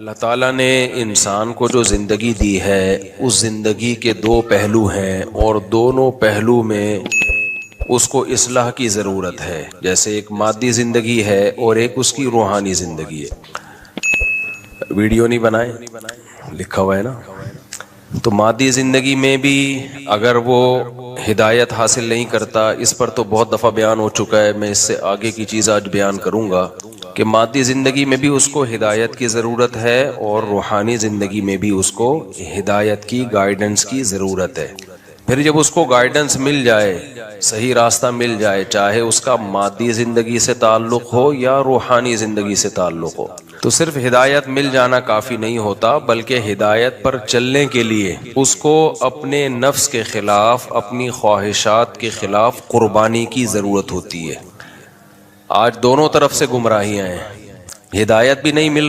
اللہ تعالیٰ نے انسان کو جو زندگی دی ہے اس زندگی کے دو پہلو ہیں اور دونوں پہلو میں اس کو اصلاح کی ضرورت ہے. جیسے ایک مادی زندگی ہے اور ایک اس کی روحانی زندگی ہے. ویڈیو نہیں بنائے لکھا ہوا ہے نا. تو مادی زندگی میں بھی اگر وہ ہدایت حاصل نہیں کرتا، اس پر تو بہت دفعہ بیان ہو چکا ہے، میں اس سے آگے کی چیز آج بیان کروں گا کہ مادی زندگی میں بھی اس کو ہدایت کی ضرورت ہے اور روحانی زندگی میں بھی اس کو ہدایت کی، گائیڈنس کی ضرورت ہے. پھر جب اس کو گائیڈنس مل جائے، صحیح راستہ مل جائے، چاہے اس کا مادی زندگی سے تعلق ہو یا روحانی زندگی سے تعلق ہو، تو صرف ہدایت مل جانا کافی نہیں ہوتا، بلکہ ہدایت پر چلنے کے لیے اس کو اپنے نفس کے خلاف، اپنی خواہشات کے خلاف قربانی کی ضرورت ہوتی ہے. آج دونوں طرف سے گمراہیاں ہیں، ہدایت بھی نہیں مل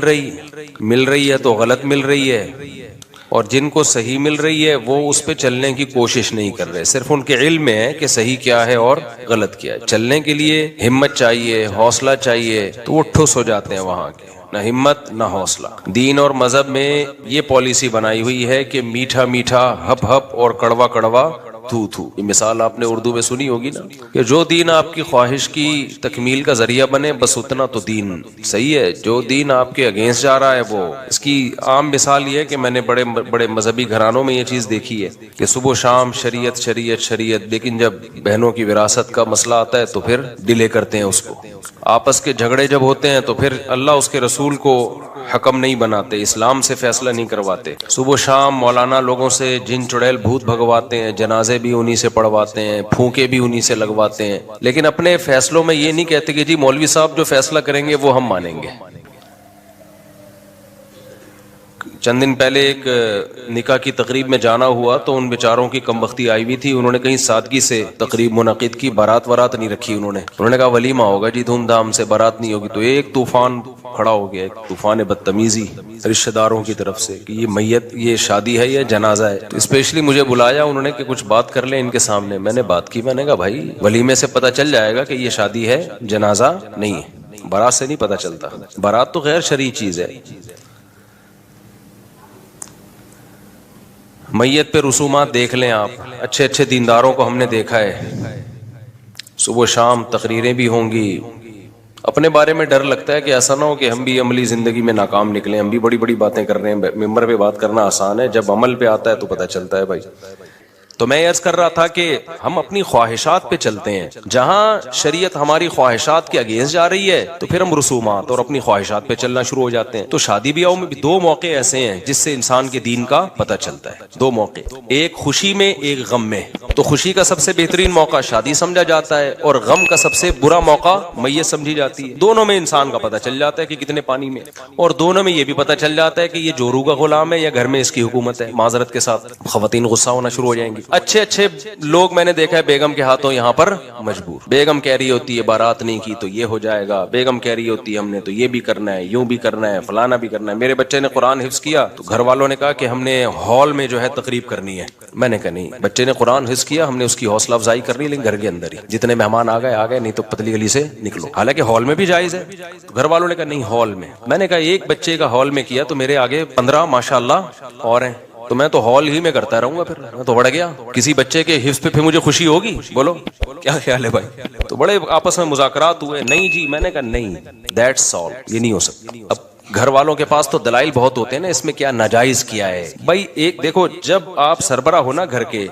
رہی ہے تو غلط مل رہی ہے، اور جن کو صحیح مل رہی ہے وہ اس پہ چلنے کی کوشش نہیں کر رہے. صرف ان کے علم میں ہے کہ صحیح کیا ہے اور غلط کیا ہے. چلنے کے لیے ہمت چاہیے، حوصلہ چاہیے، تو وہ ٹھس ہو جاتے ہیں وہاں کے. نہ ہمت نہ حوصلہ. دین اور مذہب میں یہ پالیسی بنائی ہوئی ہے کہ میٹھا میٹھا ہپ ہپ اور کڑوا کڑوا تھو تھو. یہ مثال آپ نے اردو میں سنی ہوگی نا، کہ جو دین آپ کی خواہش کی تکمیل کا ذریعہ بنے بس اتنا تو دین صحیح ہے. جو دین آپ کے اگینسٹ جا رہا ہے وہ، اس کی عام مثال یہ ہے کہ میں نے بڑے بڑے مذہبی گھرانوں میں یہ چیز دیکھی ہے کہ صبح شام شریعت شریعت شریعت، لیکن جب بہنوں کی وراثت کا مسئلہ آتا ہے تو پھر ڈیلے کرتے ہیں اس کو. آپس کے جھگڑے جب ہوتے ہیں تو پھر اللہ اس کے رسول کو حکم نہیں بناتے، اسلام سے فیصلہ نہیں کرواتے. صبح شام مولانا لوگوں سے جن چڑیل بھوت بھگواتے ہیں، جنازے بھی انہی سے پڑھواتے ہیں، پھونکے بھی انہی سے لگواتے ہیں، لیکن اپنے فیصلوں میں یہ نہیں کہتے کہ جی مولوی صاحب جو فیصلہ کریں گے وہ ہم مانیں گے. چند دن پہلے ایک نکاح کی تقریب میں جانا ہوا تو ان بیچاروں کی کم بختی آئی ہوئی تھی. انہوں نے کہیں سادگی سے تقریب منعقد کی، بارات نہیں رکھی. انہوں نے کہا ولیمہ ہوگا جی دھوم دھام سے، بارات نہیں ہوگی. تو ایک طوفان کھڑا ہو گیا، ایک طوفان بدتمیزی رشتہ داروں کی طرف سے کہ یہ میت، یہ شادی ہے یا جنازہ ہے. تو اسپیشلی مجھے بلایا انہوں نے کہ کچھ بات کر لیں ان کے سامنے. میں نے بات کی، میں نے کہا بھائی ولیمے سے پتہ چل جائے گا کہ یہ شادی ہے، جنازہ نہیں ہے. بارات سے نہیں پتہ چلتا. بارات تو غیر شرعی چیز ہے. میت پہ رسومات دیکھ لیں آپ. اچھے اچھے دینداروں کو ہم نے دیکھا ہے، صبح شام تقریریں بھی ہوں گی. اپنے بارے میں ڈر لگتا ہے کہ ایسا نہ ہو کہ ہم بھی عملی زندگی میں ناکام نکلیں. ہم بھی بڑی بڑی باتیں کر رہے ہیں، ممبر پہ بات کرنا آسان ہے، جب عمل پہ آتا ہے تو پتہ چلتا ہے بھائی. تو میں عرض کر رہا تھا کہ ہم اپنی خواہشات پہ چلتے ہیں. جہاں شریعت ہماری خواہشات کے اگینسٹ جا رہی ہے تو پھر ہم رسومات اور اپنی خواہشات پہ چلنا شروع ہو جاتے ہیں. تو شادی بیاہوں میں بھی دو موقع ایسے ہیں جس سے انسان کے دین کا پتہ چلتا ہے. دو موقع، ایک خوشی میں، ایک غم میں. تو خوشی کا سب سے بہترین موقع شادی سمجھا جاتا ہے، اور غم کا سب سے برا موقع میت سمجھی جاتی ہے. دونوں میں انسان کا پتہ چل جاتا ہے کہ کتنے پانی میں، اور دونوں میں یہ بھی پتہ چل جاتا ہے کہ یہ جورو کا غلام ہے یا گھر میں اس کی حکومت ہے. معذرت کے ساتھ خواتین غصہ ہونا شروع ہو جائیں گی. اچھے اچھے لوگ میں نے دیکھا ہے بیگم کے ہاتھوں یہاں پر مجبور. بیگم کہہ رہی ہوتی ہے بارات نہیں کی تو یہ ہو جائے گا، بیگم کہہ رہی ہوتی ہے ہم نے تو یہ بھی کرنا ہے، یوں بھی کرنا ہے، فلانا بھی کرنا ہے. میرے بچے نے قرآن حفظ کیا تو گھر والوں نے کہا کہ ہم نے ہال میں جو ہے تقریب کرنی ہے. میں نے کہا نہیں، بچے نے قرآن حفظ کیا، ہم نے اس کی حوصلہ افزائی کرنی، لیکن گھر کے اندر ہی. جتنے مہمان آ گئے نہیں تو پتلی گلی سے نکلو. حالانکہ ہال میں بھی جائز ہے. تو گھر والوں نے کہا نہیں ہال میں. میں نے کہا ایک بچے کا ہال میں کیا تو میرے آگے 15 ماشاءاللہ اور ہیں، تو میں تو ہال ہی میں کرتا رہوں گا. پھر میں تو بڑھ گیا. کسی بچے کے حفظ پہ پھر مجھے خوشی ہوگی؟ بولو کیا خیال ہے بھائی؟ تو بڑے آپس میں مذاکرات ہوئے. نہیں جی، میں نے کہا نہیں، دیٹس آل، یہ نہیں ہو سکتا. اب گھر والوں کے پاس تو دلائل بہت ہوتے ہیں نا، اس میں کیا ناجائز کیا ہے بھائی. ایک دیکھو، جب آپ سربراہ ہو نا گھر کے،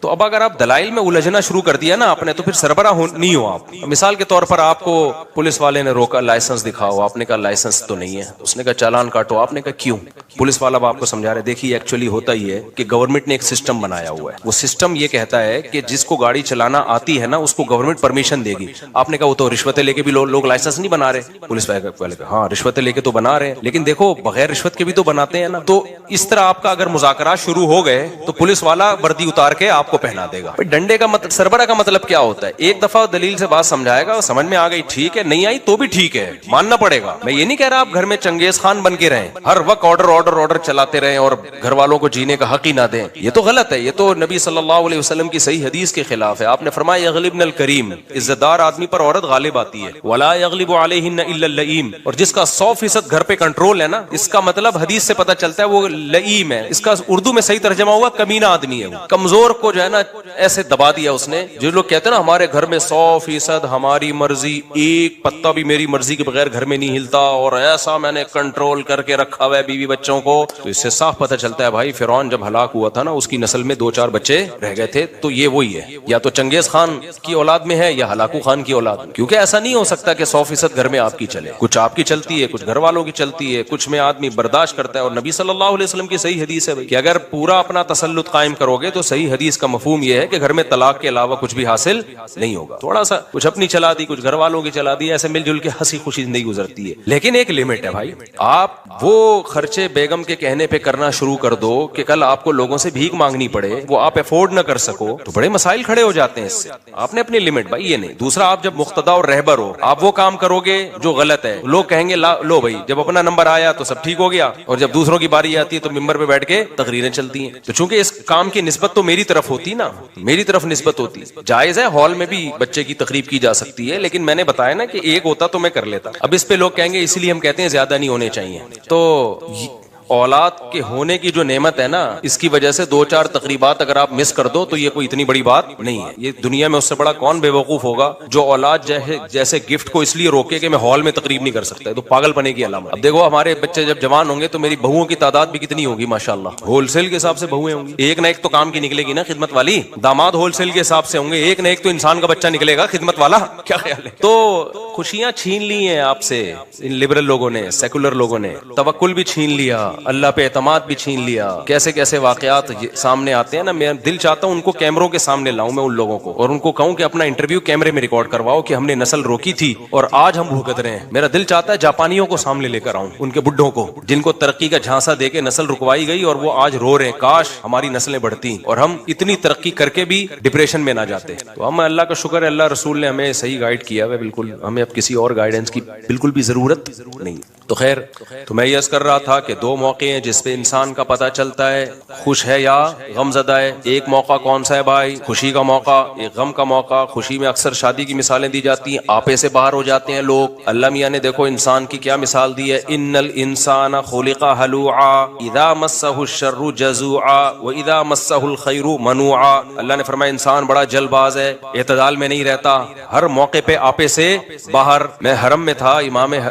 تو اب اگر آپ دلائل میں الجھنا شروع کر دیا نا آپ نے، تو پھر سربراہ نہیں ہو آپ. مثال کے طور پر آپ کو پولیس والے نے روکا، لائسنس دکھاؤ. آپ نے کہا لائسنس تو نہیں ہے. اس نے کہا چالان کاٹو. آپ نے کہا کیوں؟ پولیس والا اب آپ کو سمجھا رہے دیکھیے ایکچولی ہوتا ہی ہے کہ گورنمنٹ نے ایک سسٹم بنایا ہوا ہے. وہ سسٹم یہ کہتا ہے کہ جس کو گاڑی چلانا آتی ہے نا اس کو گورنمنٹ پرمیشن دے گی. آپ نے کہا وہ تو رشوتیں لے کے بھی لوگ لائسنس نہیں بنا رہے. پولیس والے کہا ہاں رشوتیں لے کے تو بنا رہے ہیں، لیکن دیکھو بغیر رشوت کے بھی تو بناتے ہیں نا. تو اس طرح آپ کا اگر مذاکرات شروع ہو گئے تو پولیس والا وردی اتار کے آپ کو پہنا دے گا. ڈنڈے کا مطلب، سربراہ کا مطلب کیا ہوتا ہے؟ ایک دفعہ دلیل سے بات سمجھائے گا، سمجھ میں آ گئی ٹھیک ہے، نہیں آئی تو بھی ٹھیک ہے، ماننا پڑے گا. میں یہ نہیں کہہ رہا آپ گھر میں چنگیز خان بن کے رہیں، ہر وقت آرڈر آرڈر چلاتے رہیں اور گھر والوں کو جینے کا حق ہی نہ دیں. یہ تو غلط ہے, یہ تو نبی صلی اللہ علیہ وسلم کی صحیح حدیث کے خلاف ہے. آپ نے فرمایا یغلبن الکریم, عزت دار آدمی پر عورت غالب آتی ہے, ولا یغلب علیہن الا اللئیم, اور جس کا 100% گھر پہ کنٹرول ہے نا, اس کا مطلب حدیث سے پتہ چلتا ہے وہ لئیم ہے. اس کا اردو میں صحیح ترجمہ ہوا کمینہ آدمی ہے. وہ کمزور کو جو ہے نا ایسے دبا دیا اس نے. جو لوگ کہتے ہیں نا ہمارے گھر میں 100% ہماری مرضی, ایک پتا بھی میری مرضی کے بغیر گھر میں نہیں ہلتا, اور ایسا میں نے کنٹرول کر کے رکھا ہوا ہے بیوی بچوں کو, تو اس سے صاف پتہ چلتا ہے بھائی فرعون جب ہلاک ہوا تھا نا اس کی نسل میں 2-4 بچے رہ گئے تھے. تو یہ وہی ہے, یا تو چنگیز خان کی اولاد میں ہے یا ہلاکو خان کی اولاد میں, کیونکہ ایسا نہیں ہو سکتا کہ 100% گھر میں آپ کی چلے. کچھ آپ کی چلتی ہے, کچھ گھر والوں کی چلتی ہے, کچھ میں آدمی برداشت کرتا ہے. اور نبی صلی اللہ علیہ وسلم کی صحیح حدیث ہے کہ اگر پورا اپنا تسلط قائم کرو گے تو صحیح حدیث کا مفہوم یہ ہے کہ گھر میں طلاق کے علاوہ کچھ بھی حاصل نہیں ہوگا. تھوڑا سا کچھ اپنی چلا دی, کچھ گھر والوں کی چلا دی, ایسے مل جل کے ہنسی خوشی زندگی گزرتی ہے. لیکن ایک لمٹ ہے بھائی. آپ وہ خرچے بیگم کے کہنے پہ کرنا شروع کر دو کہ کل آپ کو لوگوں سے بھیک مانگنی پڑے, وہ آپ افورڈ نہ کر سکو, تو بڑے مسائل کھڑے ہو جاتے ہیں اس سے. آپ نے اپنی لمٹ بھائی یہ نہیں. دوسرا, آپ جب مقتدا اور رہبر ہو, آپ وہ کام کرو گے جو غلط ہے, لوگ کہیں گے لو بھائی جب اپنا نمبر آیا تو سب ٹھیک ہو گیا, اور جب دوسروں کی باری آتی ہے تو ممبر پہ بیٹھ کے تقریریں چلتی ہیں. تو چونکہ اس کام کی نسبت تو میری طرف ہوتی نا, میری طرف نسبت ہوتی. جائز ہے ہال میں بھی بچے کی تقریب کی جا سکتی ہے, لیکن میں نے بتایا نا کہ ایک ہوتا تو میں کر لیتا. اب اس پہ لوگ کہیں گے اسی لیے ہم کہتے ہیں زیادہ نہیں ہونے چاہیے. تو اولاد کے ہونے کی جو نعمت ہے نا, اس کی وجہ سے 2-4 تقریبات اگر آپ مس کر دو تو یہ کوئی اتنی بڑی بات نہیں ہے. یہ دنیا میں اس سے بڑا کون بے وقوف ہوگا جو اولاد جیسے گفٹ کو اس لیے روکے کہ میں ہال میں تقریب نہیں کر سکتا. تو پاگل پنے کی علامت. اب دیکھو ہمارے بچے جب جوان ہوں گے تو میری بہوؤں کی تعداد بھی کتنی ہوگی ماشاءاللہ, ہول سیل کے حساب سے بہویں ہوں گی. ایک نہ ایک تو کام کی نکلے گی نا خدمت والی. داماد ہول سیل کے حساب سے ہوں گے, ایک نہ ایک تو انسان کا بچہ نکلے گا خدمت والا. کیا خیال ہے؟ تو خوشیاں چھین لی ہیں آپ سے ان لبرل لوگوں نے, سیکولر لوگوں نے. توکل بھی چھین لیا, اللہ پہ اعتماد بھی چھین لیا. کیسے کیسے واقعات سامنے آتے ہیں نا. میں دل چاہتا ہوں ان کو کیمروں کے سامنے لاؤں میں ان لوگوں کو, اور ان کو کہوں کہ اپنا انٹرویو کیمرے میں ریکارڈ کرواؤ کہ ہم نے نسل روکی تھی اور آج ہم بھگت رہے ہیں. میرا دل چاہتا ہے جاپانیوں کو سامنے لے کر آؤں, ان کے بڈھوں کو جن کو ترقی کا جھانسا دے کے نسل رکوائی گئی اور وہ آج رو رہے ہیں کاش ہماری نسلیں بڑھتی اور ہم اتنی ترقی کر کے بھی ڈپریشن میں نہ جاتے. تو ہم اللہ کا شکر ہے, اللہ رسول نے ہمیں صحیح گائیڈ کیا ہے بالکل, ہمیں اب کسی اور گائیڈنس کی بالکل بھی ضرورت نہیں. تو خیر, تو میں یہ عرض کر رہا تھا کہ 2 موقع ہیں جس پہ انسان کا پتہ چلتا ہے خوش ہے یا غم زدہ ہے. ایک موقع کون سا ہے بھائی؟ خوشی کا موقع, ایک غم کا موقع. خوشی میں اکثر شادی کی مثالیں دی جاتی ہیں, آپے سے باہر ہو جاتے ہیں لوگ. اللہ میاں نے دیکھو انسان کی کیا مثال دی ہے, ان الانسان خلق ہلوعا اذا مسہ الشر جزوعا واذا مسہ الخیر منوعا. اللہ نے فرمایا انسان بڑا جلد باز ہے, اعتدال میں نہیں رہتا, ہر موقع پہ آپے سے باہر. میں حرم میں تھا,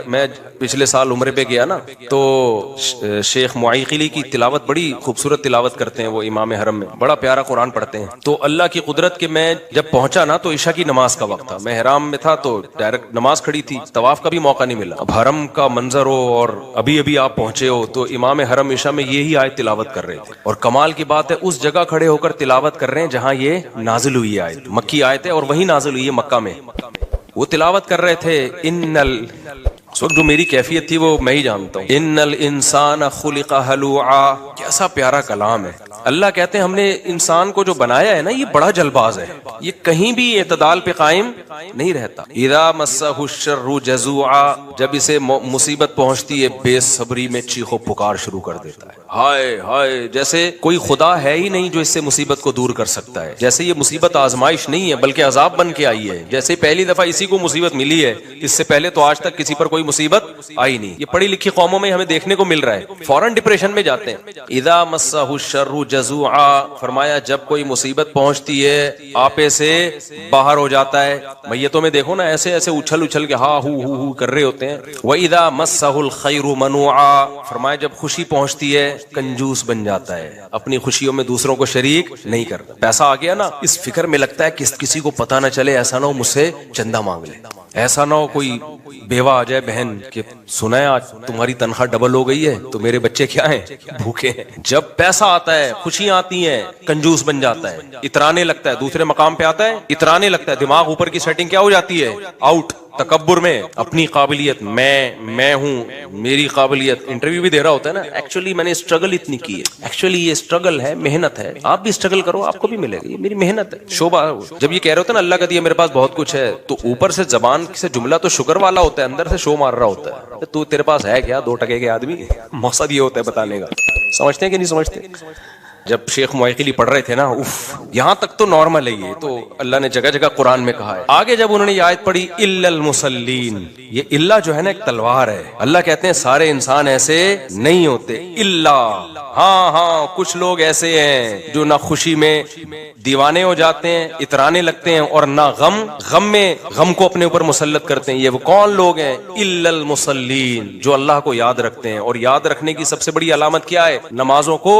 میں پچھلے سال عمرے پہ گیا نا, تو شیخ معیقلی کی تلاوت بڑی خوبصورت تلاوت کرتے ہیں وہ امام حرم میں, بڑا پیارا قرآن پڑھتے ہیں. تو اللہ کی قدرت کہ میں جب پہنچا نا تو عشاء کی نماز کا وقت تھا, میں حرام میں تھا تو ڈائریکٹ نماز کھڑی تھی, طواف کا بھی موقع نہیں ملا. اب حرم کا منظر ہو اور ابھی آپ پہنچے ہو, تو امام حرم عشاء میں یہی آیت تلاوت کر رہے تھے. اور کمال کی بات ہے اس جگہ کھڑے ہو کر تلاوت کر رہے ہیں جہاں یہ نازل ہوئی آیت, مکی آیت ہے اور وہی نازل ہوئی ہے مکہ میں. وہ تلاوت کر رہے تھے اس وقت جو میری کیفیت تھی وہ میں ہی جانتا ہوں. ان الانسان خلق ہلوعا, کیسا پیارا کلام ہے. اللہ کہتے ہیں ہم نے انسان کو جو بنایا ہے نا یہ بڑا جلباز ہے, یہ کہیں بھی اعتدال پہ قائم نہیں رہتا. اذا مسہ الشر جزوعا, جب اسے مصیبت پہنچتی ہے بے صبری میں چیخو پکار شروع کر دیتا ہے, ہائے ہائے, جیسے کوئی خدا ہے ہی نہیں جو اس سے مصیبت کو دور کر سکتا ہے. جیسے یہ مصیبت آزمائش نہیں ہے بلکہ عذاب بن کے آئی ہے. جیسے پہلی دفعہ اسی کو مصیبت ملی ہے, اس سے پہلے تو آج تک کسی پر کوئی مصیبت آئی نہیں. یہ پڑھی لکھی قوموں میں ہمیں دیکھنے کو مل رہا ہے, فوراً ڈپریشن میں جاتے ہیں. اذا مسہ الشر جزوعا, فرمایا جب کوئی مصیبت پہنچتی ہے آپے سے باہر ہو جاتا ہے. میتوں میں دیکھو نا ایسے ایسے اچھل کے ہا ہو کر رہے ہوتے ہیں. واذا مسہ الخیر منوعا, فرمایا جب خوشی پہنچتی ہے کنجوس بن جاتا ہے, اپنی خوشیوں میں دوسروں کو شریک نہیں کرتا. پیسہ آ گیا نا اس فکر میں لگتا ہے کہ کسی کو پتہ نہ چلے, ایسا نہ ہو مجھ سے چندہ مانگ لے, ایسا نہ ہو کوئی بیوہ آ جائے بہن کہ سنا ہے آج تمہاری تنخواہ ڈبل ہو گئی ہے تو میرے بچے کیا ہیں, بھوکے ہیں. جب پیسہ آتا ہے خوشیاں آتی ہیں کنجوس بن جاتا ہے, اترانے لگتا ہے, دوسرے مقام پہ آتا ہے کرتا ہے؟ اترانے لگتا ہے. دماغ اوپر کی سیٹنگ کیا ہو جاتی ہے؟ آؤٹ. تکبر میں اپنی قابلیت، میں ہوں، میری قابلیت. انٹرویو بھی دے رہا ہوتا ہے نا، ایکچولی میں نے اسٹرگل اتنی کی ہے، ایکچولی یہ اسٹرگل ہے، محنت ہے. آپ بھی اسٹرگل کرو، آپ کو بھی ملے گا. یہ میری محنت ہے. شعبہ جب یہ کہہ رہے ہوتے ہیں نا اللہ کا دیا میرے پاس بہت کچھ ہے، تو اوپر سے زبان سے جملہ تو شکر والا ہوتا ہے، اندر سے شو مار رہا ہوتا ہے. تو تیرے پاس ہے کیا؟ 2 ٹکے کے آدمی. مقصد یہ ہوتا ہے بتانے کا. سمجھتے ہیں کہ نہیں سمجھتے؟ جب شیخ معیقلی پڑھ رہے تھے نا، یہاں تک تو نارمل ہے، یہ تو اللہ نے جگہ جگہ قرآن میں کہا ہے. آگے جب انہوں نے یہ آیت پڑھی الا المصلین، یہ الا جو ہے نا ایک تلوار ہے. اللہ کہتے ہیں سارے انسان ایسے نہیں ہوتے. الا، ہاں کچھ لوگ ایسے ہیں جو نہ خوشی میں دیوانے ہو جاتے ہیں، اترانے لگتے ہیں، اور نہ غم میں غم کو اپنے اوپر مسلط کرتے ہیں. یہ وہ کون لوگ ہیں؟ الا المصلین، جو اللہ کو یاد رکھتے ہیں. اور یاد رکھنے کی سب سے بڑی علامت کیا ہے؟ نمازوں کو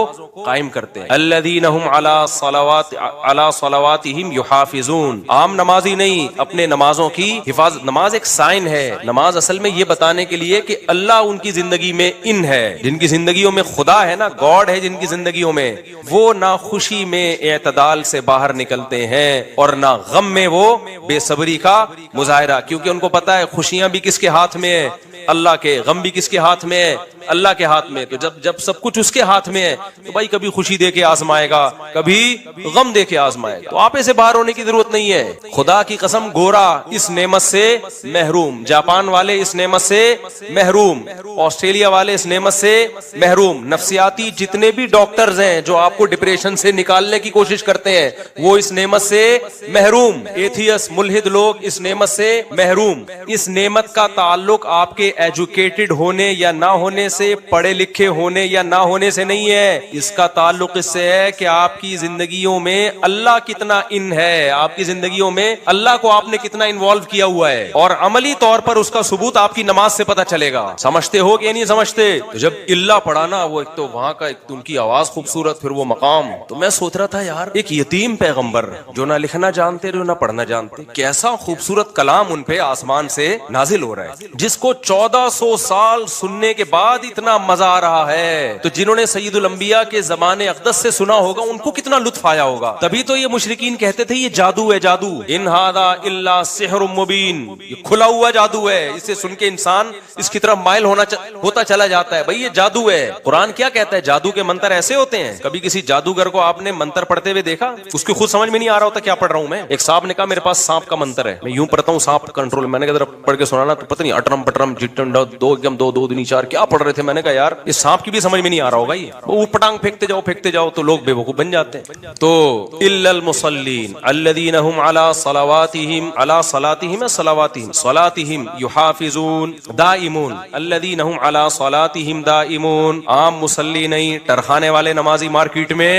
قائم کرتے ہیں. الذین هم علی صلواتہم یحافظون. عام نمازی نہیں، اپنے نمازوں کی حفاظت. نماز ایک سائن ہے. نماز اصل میں یہ بتانے کے لیے کہ اللہ ان کی زندگی میں ان ہے. جن کی زندگیوں میں خدا ہے نا، گاڈ ہے جن کی زندگیوں میں، وہ نہ خوشی میں اعتدال سے باہر نکلتے ہیں اور نہ غم میں وہ بے صبری کا مظاہرہ. کیونکہ ان کو پتا ہے خوشیاں بھی کس کے ہاتھ میں ہے؟ اللہ کے. غم بھی کس کے ہاتھ میں ہے؟ اللہ کے ہاتھ میں. تو جب سب کچھ اس کے ہاتھ میں ہے تو بھائی کبھی خوشی دے کے آزمائے گا، کبھی غم دے کے آزمائے گا. تو آپے سے باہر ہونے کی ضرورت نہیں ہے. خدا کی قسم، گورا اس نعمت سے محروم، جاپان والے اس نعمت سے محروم، آسٹریلیا والے اس نعمت سے محروم. نفسیاتی جتنے بھی ڈاکٹرز ہیں جو آپ کو ڈپریشن سے نکالنے کی کوشش کرتے ہیں، وہ اس نعمت سے محروم. ایتھیس، ملحد لوگ اس نعمت سے محروم. اس نعمت کا تعلق آپ کے ایجوکیٹڈ ہونے یا نہ ہونے سے، پڑھے لکھے ہونے یا نہ ہونے سے نہیں ہے. اس کا تعلق اس سے ہے کہ آپ کی زندگیوں میں اللہ کتنا ان ہے، آپ کی زندگیوں میں اللہ کو آپ نے کتنا انوالو کیا ہوا ہے. اور عملی طور پر اس کا ثبوت آپ کی نماز سے پتہ چلے گا. سمجھتے ہو کہ نہیں سمجھتے؟ تو جب اللہ پڑھا نا، وہ ایک تو وہاں کا ان کی آواز خوبصورت، پھر وہ مقام. تو میں سوچ رہا تھا یار، ایک یتیم پیغمبر جو نہ لکھنا جانتے جو نہ پڑھنا جانتے، کیسا خوبصورت کلام ان پہ آسمان سے نازل ہو رہا ہے، جس کو 1400 سال سننے کے بعد اتنا مزہ آ رہا ہے. تو جنہوں نے سید الانبیاء کے زمانے اقدس سے سنا ہوگا ان کو کتنا لطف آیا ہوگا. تبھی تو یہ مشرکین کہتے تھے یہ جادو ہے، جادو. ان ھذا الا سحر مبین، یہ کھلا ہوا جادو ہے. اسے سن کے انسان اس کی طرف مائل ہوتا چلا جاتا ہے. بھائی یہ جادو ہے. قرآن کیا کہتا ہے؟ جادو کے منتر ایسے ہوتے ہیں. کبھی کسی جادوگر کو آپ نے منتر پڑھتے ہوئے دیکھا؟ اس کی خود سمجھ میں نہیں آ رہا ہوتا کیا پڑھ رہا ہوں میں. ایک صاحب نے کہا میرے پاس سانپ کا منتر ہے، میں یوں پڑھتا ہوں سانپ کنٹرول. میں نے کہا ذرا پڑھ کے سنانا. تو پتہ نہیں اٹرم پٹرم جٹن دو ایکم دو دو دنی چار کیا پڑھ رہے تھے. میں نے کہا یار اس سانپ کی بھی سمجھ میں نہیں آ رہا ہوگا. یہ وہ پٹانگ پھینکتے جاؤ تو لوگ بے وقوف بن جاتے ہیں. تو الا المصلین الذین هم علی صلاتہم یحافظون دائمون. الذین هم علی صلاتہم دائمون. عام مصلی نہیں، ٹرخانے والے نمازی مارکیٹ میں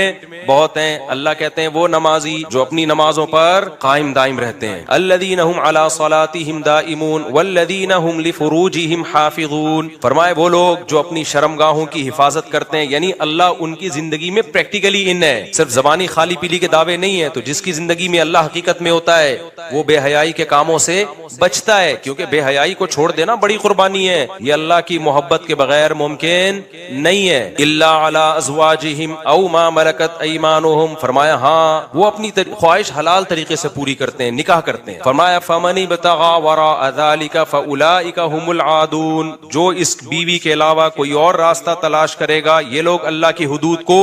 بہت ہیں. اللہ کہتے ہیں وہ نمازی جو اپنی نمازوں پر قائم دائم رہتے ہیں. الذین هم علی صلاتہم دائمون والذین هم لفروجہم حافظون. فرمائے وہ لوگ جو اپنی شرمگاہوں کی حفاظت کرتے ہیں، یعنی اللہ ان کی زندگی میں پریکٹیکلی ان ہے، صرف زبانی خالی پیلی کے دعوے نہیں ہیں. تو جس کی زندگی میں اللہ حقیقت میں ہوتا ہے وہ بے حیائی کے کاموں سے بچتا ہے، کیونکہ بے حیائی کو چھوڑ دینا بڑی قربانی ہے. یہ اللہ کی محبت کے بغیر ممکن نہیں ہے. الا علی ازواجہم او ما ملکت ایمانہم. فرمایا ہاں وہ اپنی خواہش حلال طریقے سے پوری کرتے ہیں، نکاح کرتے ہیں. فرمایا فمن ابتغى وراء ذلك فاولئک هم العادون. جو اس بیوی کے علاوہ کوئی اور راستہ تلاش کرے گا، یہ لوگ اللہ کی حدود کو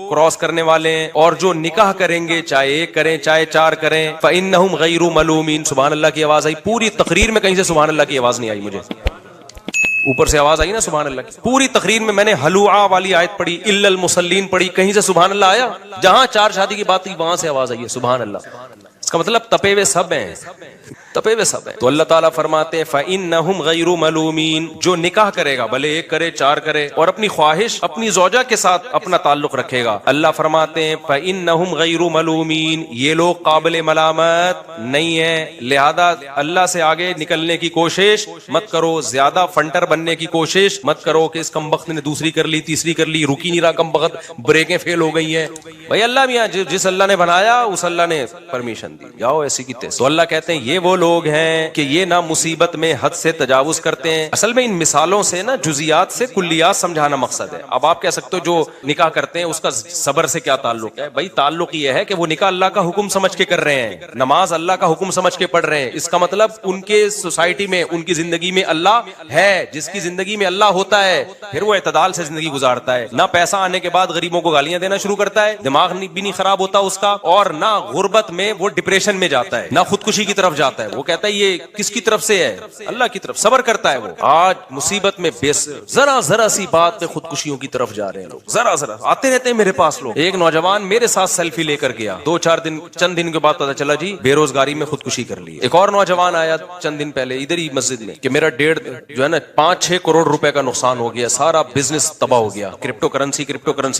کراس کرنے والے ہیں. اور جو نکاح کریں گے، چاہے ایک کریں چاہے 4 کریں، فإنہم غیر ملومین. سبحان اللہ کی آواز آئی. پوری تقریر میں کہیں سے سبحان اللہ کی آواز نہیں آئی مجھے. اوپر سے آواز آئی نا سبحان اللہ کی. پوری تقریر میں نے حلوعہ والی آیت پڑھی، الا المصلین پڑھی، کہیں سے سبحان اللہ آیا؟ جہاں 4 شادی کی بات کی وہاں سے آواز آئی ہے سبحان اللہ. اس کا مطلب تپے ہوئے سب ہیں، تپے ہوئے سب ہیں. تو اللہ تعالیٰ فرماتے ہیں فإنہم غیر ملومین. جو نکاح کرے گا، بھلے 1 کرے 4 کرے، اور اپنی خواہش اپنی زوجہ کے ساتھ اپنا تعلق رکھے گا، اللہ فرماتے ہیں فإنہم غیر ملومین. یہ لوگ قابل ملامت نہیں ہیں. لہذا اللہ سے آگے نکلنے کی کوشش مت کرو، زیادہ فنٹر بننے کی کوشش مت کرو کہ اس کمبخت نے دوسری کر لی، تیسری کر لی، رکی نہیں رہا کمبخت، بریکیں فیل ہو گئی ہیں. بھائی اللہ میاں جس اللہ نے بنایا اس اللہ نے پرمیشن دی، جاؤ ایسی کی تیسری. تو اللہ کہتے ہیں یہ وہ لوگ لوگ ہیں کہ یہ نہ مصیبت میں حد سے تجاوز کرتے ہیں. اصل میں ان مثالوں سے نا جزیات سے کلیات سمجھانا مقصد ہے. اب آپ کہہ سکتے ہو جو نکاح کرتے ہیں اس کا صبر سے کیا تعلق ہے؟ بھائی تعلق یہ ہے کہ وہ نکاح اللہ کا حکم سمجھ کے کر رہے ہیں, نماز اللہ کا حکم سمجھ کے پڑھ رہے ہیں. اس کا مطلب ان کے سوسائٹی میں, ان کی زندگی میں اللہ ہے. جس کی زندگی میں اللہ ہوتا ہے پھر وہ اعتدال سے زندگی گزارتا ہے, نہ پیسہ آنے کے بعد غریبوں کو گالیاں دینا شروع کرتا ہے, دماغ بھی نہیں خراب ہوتا اس کا, اور نہ غربت میں وہ ڈپریشن میں جاتا ہے, نہ خودکشی کی طرف جاتا ہے. وہ کہتا ہے یہ کس کی طرف سے ہے؟ اللہ کی طرف. صبر کرتا ہے وہ. آج مصیبت میں ذرا سی بات پہ خودکشیوں کی طرف جا رہے ہیں لوگ. ذرا آتے رہتے ہیں میرے پاس لوگ. ایک نوجوان میرے ساتھ سیلفی لے کر گیا, 2-4 دن چند دن کے بعد پتا چلا جی بے روزگاری میں خودکشی کر لی. ایک اور نوجوان آیا چند دن پہلے ادھر ہی مسجد میں کہ میرا 5-6 کروڑ روپے کا نقصان ہو گیا, سارا بزنس تباہ ہو گیا. کرپٹو کرنسی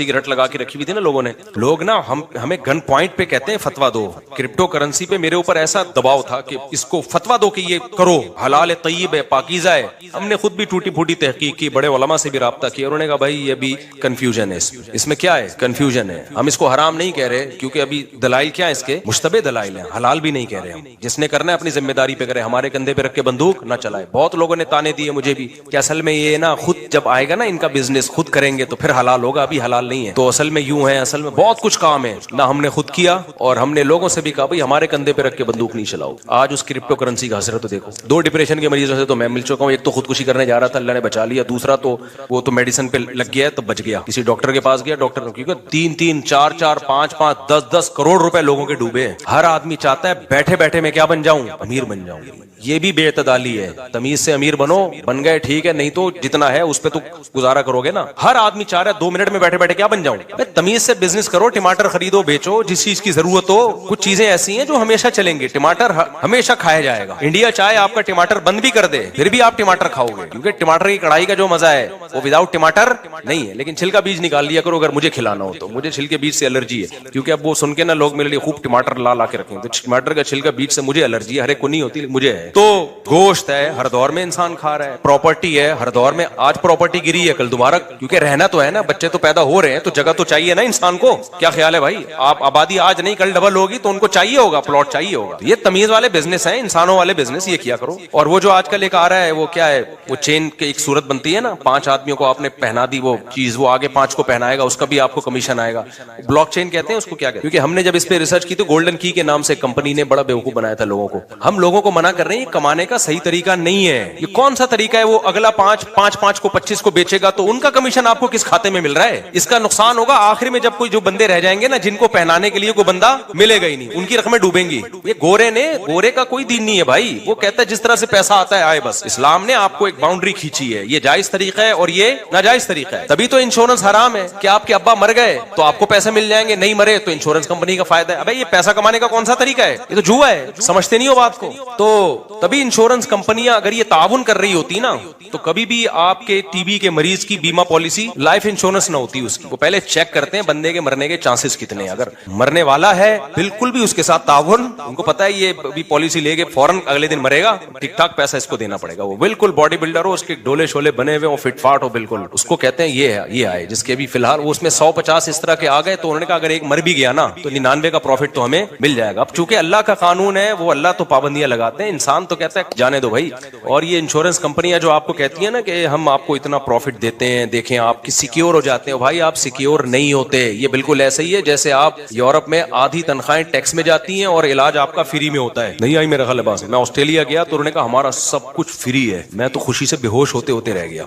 کی رٹ لگا کے رکھی ہوئی تھی نا لوگوں نے. لوگ نا ہمیں گن پوائنٹ پہ کہتے ہیں فتوا دو. کرپٹو کرنسی پہ میرے اوپر ایسا دباؤ تھا کہ اس کو فتوا دو کہ یہ کرو, حلال ہے, طیب ہے, پاکیزہ ہے. ہم نے خود بھی ٹوٹی پھوٹی تحقیق کی, بڑے علماء سے بھی رابطہ کیا, انہوں نے کہا بھائی یہ بھی کنفیوژن ہے, اس میں کیا ہے کنفیوژن ہے. ہم اس کو حرام نہیں کہہ رہے کیونکہ ابھی دلائل کیا ہے اس کے مشتبہ دلائل ہیں. حلال بھی نہیں کہہ رہے ہم. جس نے کرنا ہے اپنی ذمہ داری پہ کرے, ہمارے کندھے پہ رکھ کے بندوق نہ چلائے. بہت لوگوں نے تانے دیے مجھے بھی کہ اصل میں یہ نا خود جب آئے گا نا ان کا بزنس خود کریں گے تو پھر حلال ہوگا, ابھی حلال نہیں ہے. تو اصل میں یوں ہے, اصل میں بہت کچھ کام ہے. نہ ہم نے خود کیا اور ہم نے لوگوں سے بھی کہا بھائی ہمارے کندھے پہ رکھ کے بندوق نہیں چلاؤ. آج اس کرپٹو کرنسی کا حسرت تو دیکھو. 2 ڈپریشن کے مریضوں سے تو میں مل چکا ہوں. ایک تو خودکشی کرنے جا رہا تھا, اللہ نے بچا لیا. دوسرا تو وہ تو میڈیسن پہ لگ گیا تو بچ گیا. کسی ڈاکٹر کے پاس گیا, ڈاکٹر نے کیونکہ 3-3, 4-4, 5-5, 10-10 کروڑ روپے لوگوں کے ڈوبے ہیں. ہر آدمی چاہتا ہے بیٹھے بیٹھے میں کیا بن جاؤں, امیر بن جاؤں. یہ بھی بے اعتدالی ہے. تمیز سے امیر بنو, بن گئے ٹھیک ہے, نہیں تو جتنا ہے اس پہ تو گزارا کرو گے نا. ہر آدمی چاہ رہا ہے 2 منٹ میں بیٹھے بیٹھے کیا بن جاؤں. تمیز سے بزنس کرو, ٹماٹر خریدو بیچو, جس چیز کی ضرورت ہو. کچھ چیزیں ایسی ہیں جو ہمیشہ چلیں گے. ٹماٹر ہمیشہ کھایا جائے گا. انڈیا چاہے آپ کا ٹماٹر بند بھی کر دے پھر بھی آپ ٹماٹر کھاؤ گے, کیونکہ ٹماٹر کی کڑھائی کا جو مزہ ہے وہ وداؤٹ ٹماٹر نہیں ہے. لیکن چھلکا بیج نکال لیا کرو اگر مجھے کھلانا ہو تو. مجھے چھلکے بیج سے الرجی ہے, کیونکہ اب وہ سن کے نا لوگ میرے لیے خوب ٹماٹر لا کے رکھیں. تو ٹماٹر کا چھلکا بیج سے مجھے الرجی ہے, ہر ایک کو نہیں ہوتی, مجھے ہے. تو گوشت ہے, ہر دور میں انسان کھا رہا ہے. پراپرٹی ہے, ہر دور میں. آج پراپرٹی گری ہے, کل دوبارہ, کیونکہ رہنا تو ہے نا, بچے تو پیدا ہو رہے ہیں تو جگہ تو چاہیے نا انسان کو. کیا خیال ہے بھائی, آپ آبادی آج نہیں کل ڈبل ہوگی تو ان کو چاہیے ہوگا, پلاٹ چاہیے ہوگا. یہ تمیز والے بزنس ہیں, انسانوں والے بزنس, یہ کیا کرو. اور وہ جو آج کل ایک آ رہا ہے وہ کیا ہے, وہ چین کی ایک صورت بنتی ہے نا, 5 آدمیوں کو آپ نے پہنا دی وہ چیز, وہ آگے 5 کو پہنائے گا, اس کا بھی آپ کو کمیشن آئے گا. بلاک چین کہتے ہیں اس کو. کیا کہتے ہیں, کیونکہ ہم نے جب اس پہ ریسرچ کی تو گولڈن کی کے نام سے کمپنی نے بڑا بیوقوف بنایا تھا لوگوں کو. ہم لوگوں کو منع کر رہے ہیں یہ کمانے کا صحیح طریقہ نہیں ہے. یہ کون سا طریقہ ہے, وہ اگلا 5 کو 25 کو بیچے گا تو ان کا کمیشن آپ کو کس کھاتے میں مل رہا ہے. اس کا نقصان ہوگا آخر میں جب کوئی جو بندے رہ جائیں گے نا جن کو پہنانے کے لیے کوئی بندہ ملے گا ہی نہیں, ان کی رقمیں ڈوبیں گی. یہ گورے کا کوئی دین نہیں ہے بھائی. وہ کہتا ہے جس طرح سے پیسہ آتا ہے آئے بس. اسلام نے آپ کو ایک باؤنڈری کھینچی ہے, یہ جائز طریقہ ہے اور یہ ناجائز طریقہ ہے. تبھی تو انشورنس حرام ہے کہ آپ کے ابا مر گئے تو آپ کو پیسے مل جائیں گے, نہیں مرے تو انشورنس کمپنی کا فائدہ ہے. ابے یہ پیسہ کمانے کا کون سا طریقہ ہے, یہ تو جوا ہے. سمجھتے نہیں ہو بات کو. تو تبھی انشورنس کمپنیاں اگر یہ تعاون کر رہی ہوتی نا تو کبھی بھی آپ کے ٹی بی کے مریض کی بیمہ پالیسی لائف انشورنس نہ ہوتی اس کی. وہ پہلے چیک کرتے ہیں بندے کے مرنے کے چانسز کتنے ہیں. اگر مرنے والا ہے بالکل بھی اس کے ساتھ تعاون, ان کو پتا ہے یہ بھی پالیسی لے کے فوراً اگلے دن مرے گا, ٹھیک ٹھاک پیسہ اس کو دینا پڑے گا. وہ بالکل باڈی بلڈر ہو, اس کے ڈولے شولے بنے ہوئے, وہ فٹ فاٹ ہو بالکل, اس کو کہتے ہیں یہ آئے. جس کے بھی فی الحال وہ اس میں 150 اس طرح کے آ گئے تو انہوں نے کہا اگر ایک مر بھی گیا نا تو 99 کا پروفٹ تو ہمیں مل جائے گا. اب چونکہ اللہ کا قانون ہے, وہ اللہ تو پابندیاں لگاتے ہیں, انسان تو کہتا ہے جانے دو بھائی. اور یہ انشورنس کمپنیاں جو آپ کو کہتی ہیں نا کہ ہم آپ کو اتنا پروفٹ دیتے ہیں, دیکھیں آپ کی سیکیور ہو جاتے ہیں, بھائی آپ سیکیور نہیں ہوتے. یہ بالکل ایسا ہی ہے جیسے آپ یورپ میں آدھی تنخواہیں ٹیکس میں جاتی ہیں اور علاج آپ کا فری میں ہوتا ہے. نہیں آئی میرا خیال ہے. میں آسٹریلیا گیا تو انہوں نے کہا ہمارا سب کچھ فری ہے. میں تو خوشی سے بے ہوش ہوتے رہ گیا.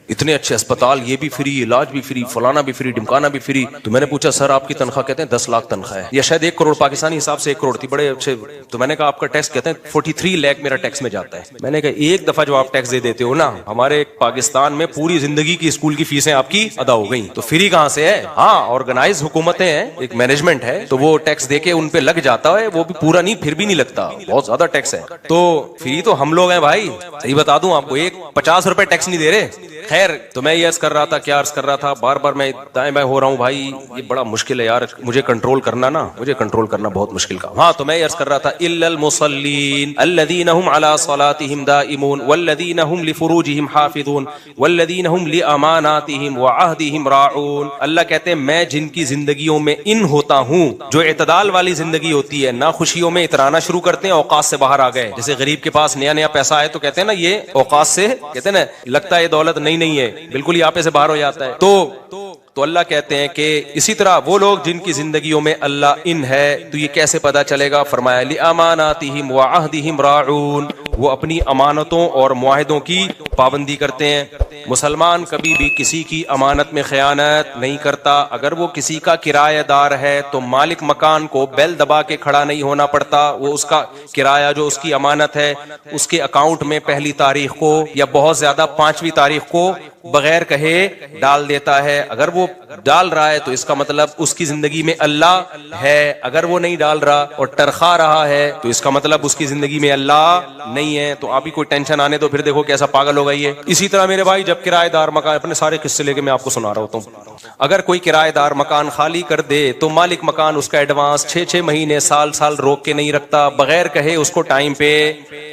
اتنے اچھے اسپتال, یہ بھی فری, علاج بھی فری, فلانا بھی فری, ڈمکانا بھی فری. تو میں نے پوچھا سر آپ کی تنخواہ, کہتے ہیں 10 لاکھ تنخواہ ہے, یا شاید 1 کروڑ پاکستانی حساب سے 1 کروڑ تھی, بڑے اچھے. تو میں نے کہا آپ کا ٹیکس, کہتے ہیں 43 لاکھ میرا ٹیکس میں جاتا ہے. میں نے کہا ایک دفعہ جو آپ ٹیکس دے دیتے ہو نا, ہمارے پاکستان میں پوری زندگی کی اسکول کی فیسیں آپ کی ادا ہو گئی, تو فری کہاں سے ہے. ہاں آرگنائز حکومتیں ہیں, ایک مینجمنٹ ہے, تو وہ ٹیکس دے کے ان پہ لگ جاتا ہے, وہ بھی پورا نہیں, پھر بھی نہیں لگتا, بہت زیادہ ٹیکس ہے. تو فری تو ہم لوگ ہیں بھائی, صحیح بتا دوں آپ کو, 50 روپے ٹیکس نہیں دے رہے. خیر خیر تو میں یہ عرض کر رہا تھا، کیا عرض کر رہا تھا، بار بار میں دائیں بائیں ہو رہا ہوں بھائی، یہ بڑا مشکل ہے یار، مجھے کنٹرول کرنا نا، مجھے کنٹرول کرنا بہت مشکل کا. ہاں تو میں یہ عرض کر رہا تھا الا المصلین الذین هم علی صلاتهم دائمون والذین هم لفروجهم حافظون والذین هم لاماناتهم وعهدهم راعون. اللہ کہتے ہیں میں جن کی زندگیوں میں ان ہوتا ہوں، جو اعتدال والی زندگی ہوتی ہے، نہ خوشیوں میں اترانا شروع کرتے ہیں، اوقات سے باہر آ گئے. جیسے غریب کے پاس نیا نیا پیسہ آئے تو کہتے ہیں نا یہ اوقات سے، کہتے ہیں نا لگتا ہے یہ دولت نہیں ہے، بالکل ہی آپے سے باہر ہو جاتا ہے. تو اللہ کہتے ہیں کہ اسی طرح وہ لوگ جن کی زندگیوں میں اللہ ان ہے، تو یہ کیسے پتا چلے گا؟ فرمایا لِأَمَانَاتِهِمْ وَعَهْدِهِمْ رَاعُونَ، وہ اپنی امانتوں اور معاہدوں کی پابندی کرتے ہیں. مسلمان کبھی بھی کسی کی امانت میں خیانت نہیں کرتا. اگر وہ کسی کا کرایہ دار ہے تو مالک مکان کو بیل دبا کے کھڑا نہیں ہونا پڑتا، وہ اس کا کرایہ جو اس کی امانت ہے اس کے اکاؤنٹ میں پہلی تاریخ کو یا بہت زیادہ 5ویں تاریخ کو بغیر کہے ڈال دیتا ہے. اگر وہ ڈال رہا ہے تو اس کا مطلب اس کی زندگی میں اللہ ہے. اگر وہ نہیں ڈال رہا اور ٹرخا رہا ہے تو اس کا مطلب اس کی زندگی میں اللہ نہیں ہے. تو آپ ہی کوئی ٹینشن آنے دو، پھر دیکھو کیسا پاگل ہوگا یہ. اسی طرح میرے بھائی جب کرایہ دار مکان، اپنے سارے قصے لے کے میں آپ کو سنا رہا ہوتا ہوں، اگر کوئی کرایہ دار مکان خالی کر دے تو مالک مکان اس کا ایڈوانس 6 مہینے سال روک کے نہیں رکھتا، بغیر کہے اس کو ٹائم پہ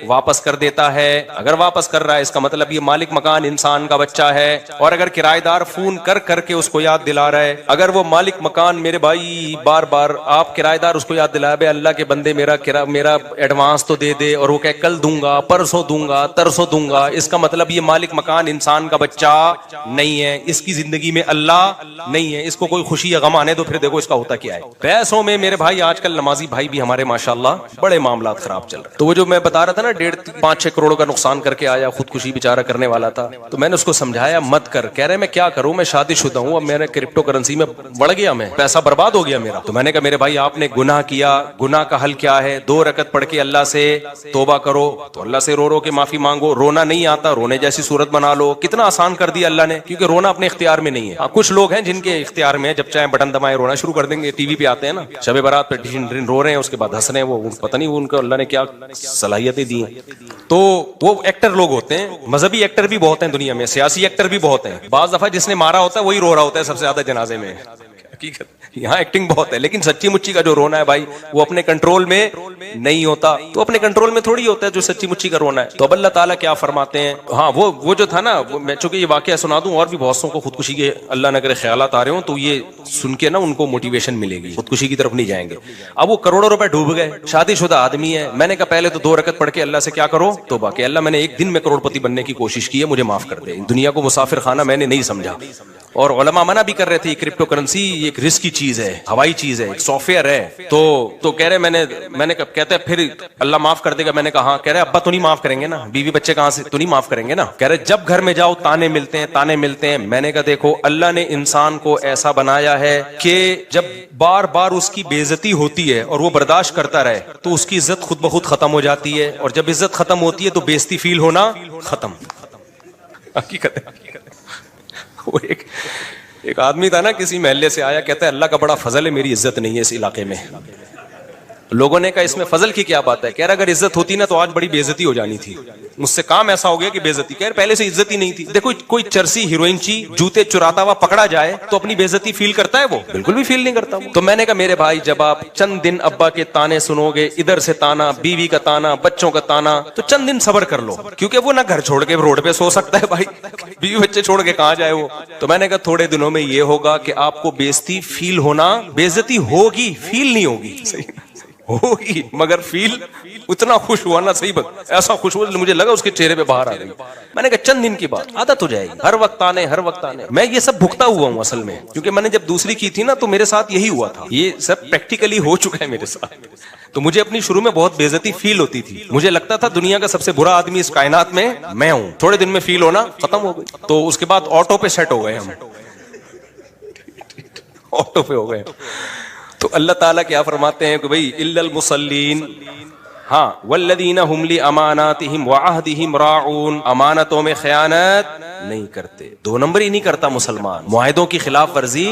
واپس کر دیتا ہے. اگر واپس کر رہا ہے اس کا مطلب یہ مالک مکان انسان کا بچہ ہے. اور اگر کرایہ دار فون کر کے اس کو یاد دلا رہا ہے، اگر وہ مالک مکان میرے بھائی بار بار آپ کرایہ دار اس کو یاد دلا بے اللہ کے بندے میرا ایڈوانس تو دے دے، اور وہ کہ کل دوں گا، پرسوں دوں گا، ترسوں دوں گا، اس کا مطلب یہ مالک مکان انسان کا بچہ نہیں ہے، اس کی زندگی میں اللہ نہیں ہے. اس کو کوئی خوشی یا غم آنے دو، پھر دیکھو اس کا ہوتا کیا ہے. پیسوں میں میرے بھائی آج کل نمازی بھائی بھی ہمارے ماشاءاللہ بڑے معاملات خراب چل رہے. تو وہ جو میں بتا رہا تھا نا 5-6 کروڑ کا نقصان کر کے آیا، خودکشی بیچارہ کرنے والا تھا، تو میں نے اس کو سمجھایا مت کر. کہہ رہے میں کیا کروں، میں شادی شدہ ہوں، اب میرے کرپٹو کرنسی میں بڑھ گیا، میں پیسہ برباد ہو گیا میرا. تو میں نے کہا میرے بھائی آپ نے گناہ کیا، گناہ کا حل کیا ہے؟ 2 رکعت پڑھ کے اللہ سے توبہ کرو. تو اللہ سے رو کے معافی مانگو. رونا نہیں آتا، رونے جیسی صورت بنا لو. کتنا آسان کر دیا اللہ نے، کیونکہ رونا اپنے اختیار میں نہیں ہے. کچھ لوگ ہیں جن کے اختیار میں ہے، جب چاہے بٹن دبائیں رونا شروع کر دیں گے. ٹی وی پہ آتے ہیں نا شب برات پہ رو رہے ہیں، اس کے بعد ہنس رہے ہیں. وہ پتہ نہیں ان کو اللہ نے کیا صلاحیتیں دی ہیں. تو وہ ایکٹر لوگ ہوتے ہیں، مذہبی ایکٹر بھی بہت ہیں دنیا میں، سیاسی ایکٹر بھی بہت ہیں. بعض دفعہ جس نے مارا ہوتا ہے وہی رو رہا ہوتا ہے سب سے زیادہ جنازے میں. حقیقت یہاں ایکٹنگ بہت ہے، لیکن سچی مچی کا جو رونا ہے بھائی وہ اپنے کنٹرول میں نہیں ہوتا. تو اپنے کنٹرول میں تھوڑی ہوتا ہے جو سچی مچی کا رونا ہے. تو اب اللہ تعالیٰ کیا فرماتے ہیں؟ ہاں وہ جو تھا نا، میں چونکہ یہ واقعہ سنا دوں، اور بھی بہت سو کو خودکشی کے اللہ نہ کرے خیالات آ رہے ہوں، تو یہ سن کے نا ان کو موٹیویشن ملے گی، خودکشی کی طرف نہیں جائیں گے. اب وہ کروڑوں روپے ڈوب گئے، شادی شدہ آدمی ہے. میں نے کہا پہلے تو 2 رکعت پڑھ کے اللہ سے کیا کرو، توبہ کہ اللہ میں نے ایک دن میں کروڑ پتی بننے کی کوشش کی ہے، مجھے معاف کر دے. دنیا کو مسافر خانہ میں نے نہیں سمجھا. اور علماء منع بھی کر رہے تھے، کرپٹو کرنسی ایک رسکی چیز ہے، ہوائی چیز ہے، ایک سافٹ ویئر ہے. تو کہہ رہے میں نے کہتے ہیں پھر اللہ معاف کر دے گا. میں نے کہا ہاں. کہہ رہے ابا تو نہیں معاف کریں گے نا، بیوی بچے کہاں سے تو نہیں معاف کریں گے نا. کہہ رہے جب گھر میں جاؤ تانے ملتے ہیں. میں نے کہا دیکھو اللہ نے انسان کو ایسا بنایا ہے کہ جب بار بار اس کی بے عزتی ہوتی ہے اور وہ برداشت کرتا رہے تو اس کی عزت خود بخود ختم ہو جاتی ہے. اور جب عزت ختم ہوتی ہے تو بے عزتی فیل ہونا ختم. حقیقت ہے. وہ ایک آدمی تھا نا، کسی محلے سے آیا، کہتا ہے اللہ کا بڑا فضل ہے میری عزت نہیں ہے اس علاقے میں. لوگوں نے کہا اس میں فضل کی کیا بات ہے؟ کہہ رہا اگر عزت ہوتی نا تو آج بڑی بے عزتی ہو جانی تھی. مجھ سے کام ایسا ہو گیا کہ بے عزتی. کہہ رہے پہلے سے عزت ہی نہیں تھی. دیکھو کوئی چرسی ہیروئن چی جوتے چراتا ہوا پکڑا جائے تو اپنی بے عزتی فیل کرتا ہے؟ وہ بالکل بھی فیل نہیں کرتا. تو میں نے کہا میرے بھائی جب آپ چند دن ابا کے تانے سنو گے، ادھر سے تانا، بیوی کا تانا، بچوں کا تانا، تو چند دن صبر کر لو، کیونکہ وہ نہ گھر چھوڑ کے روڈ پہ سو سکتا ہے بھائی، بیوی بچے چھوڑ کے کہاں جائے وہ. تو میں نے کہا تھوڑے دنوں میں یہ ہوگا کہ آپ کو بے عزتی فیل ہونا، بے عزتی ہوگی، فیل نہیں ہوگی. ہوگی مگر فیل اتنا خوش ہوا نا، صحیح بات، ایسا خوش ہوا مجھے لگا اس کے چہرے پہ باہر آ گئی. میں نے کہا چند دن کی بات، عادت ہو جائے گی. ہر وقت آنے. میں یہ سب بھگتا ہوا ہوں اصل میں، کیونکہ میں نے جب دوسری کی تھی نا تو میرے ساتھ یہی ہوا تھا. یہ سب پریکٹیکلی ہو چکا ہے میرے ساتھ. تو مجھے اپنی شروع میں بہت بے عزتی فیل ہوتی تھی. مجھے لگتا تھا دنیا کا سب سے برا آدمی اس کائنات میں میں ہوں. تھوڑے دن میں فیل ہونا ختم ہو گئی. تو اس کے بعد آٹو پہ سیٹ ہو گئے ہم، آٹو پہ ہو گئے. تو اللہ تعالیٰ کیا فرماتے ہیں کہ بھئی الا المصلین، ہاں والذین هم لاماناتهم وعهدهم راعون، امانتوں میں خیانت نہیں کرتے. 2 نمبر ہی نہیں کرتا مسلمان، معاہدوں کی خلاف ورزی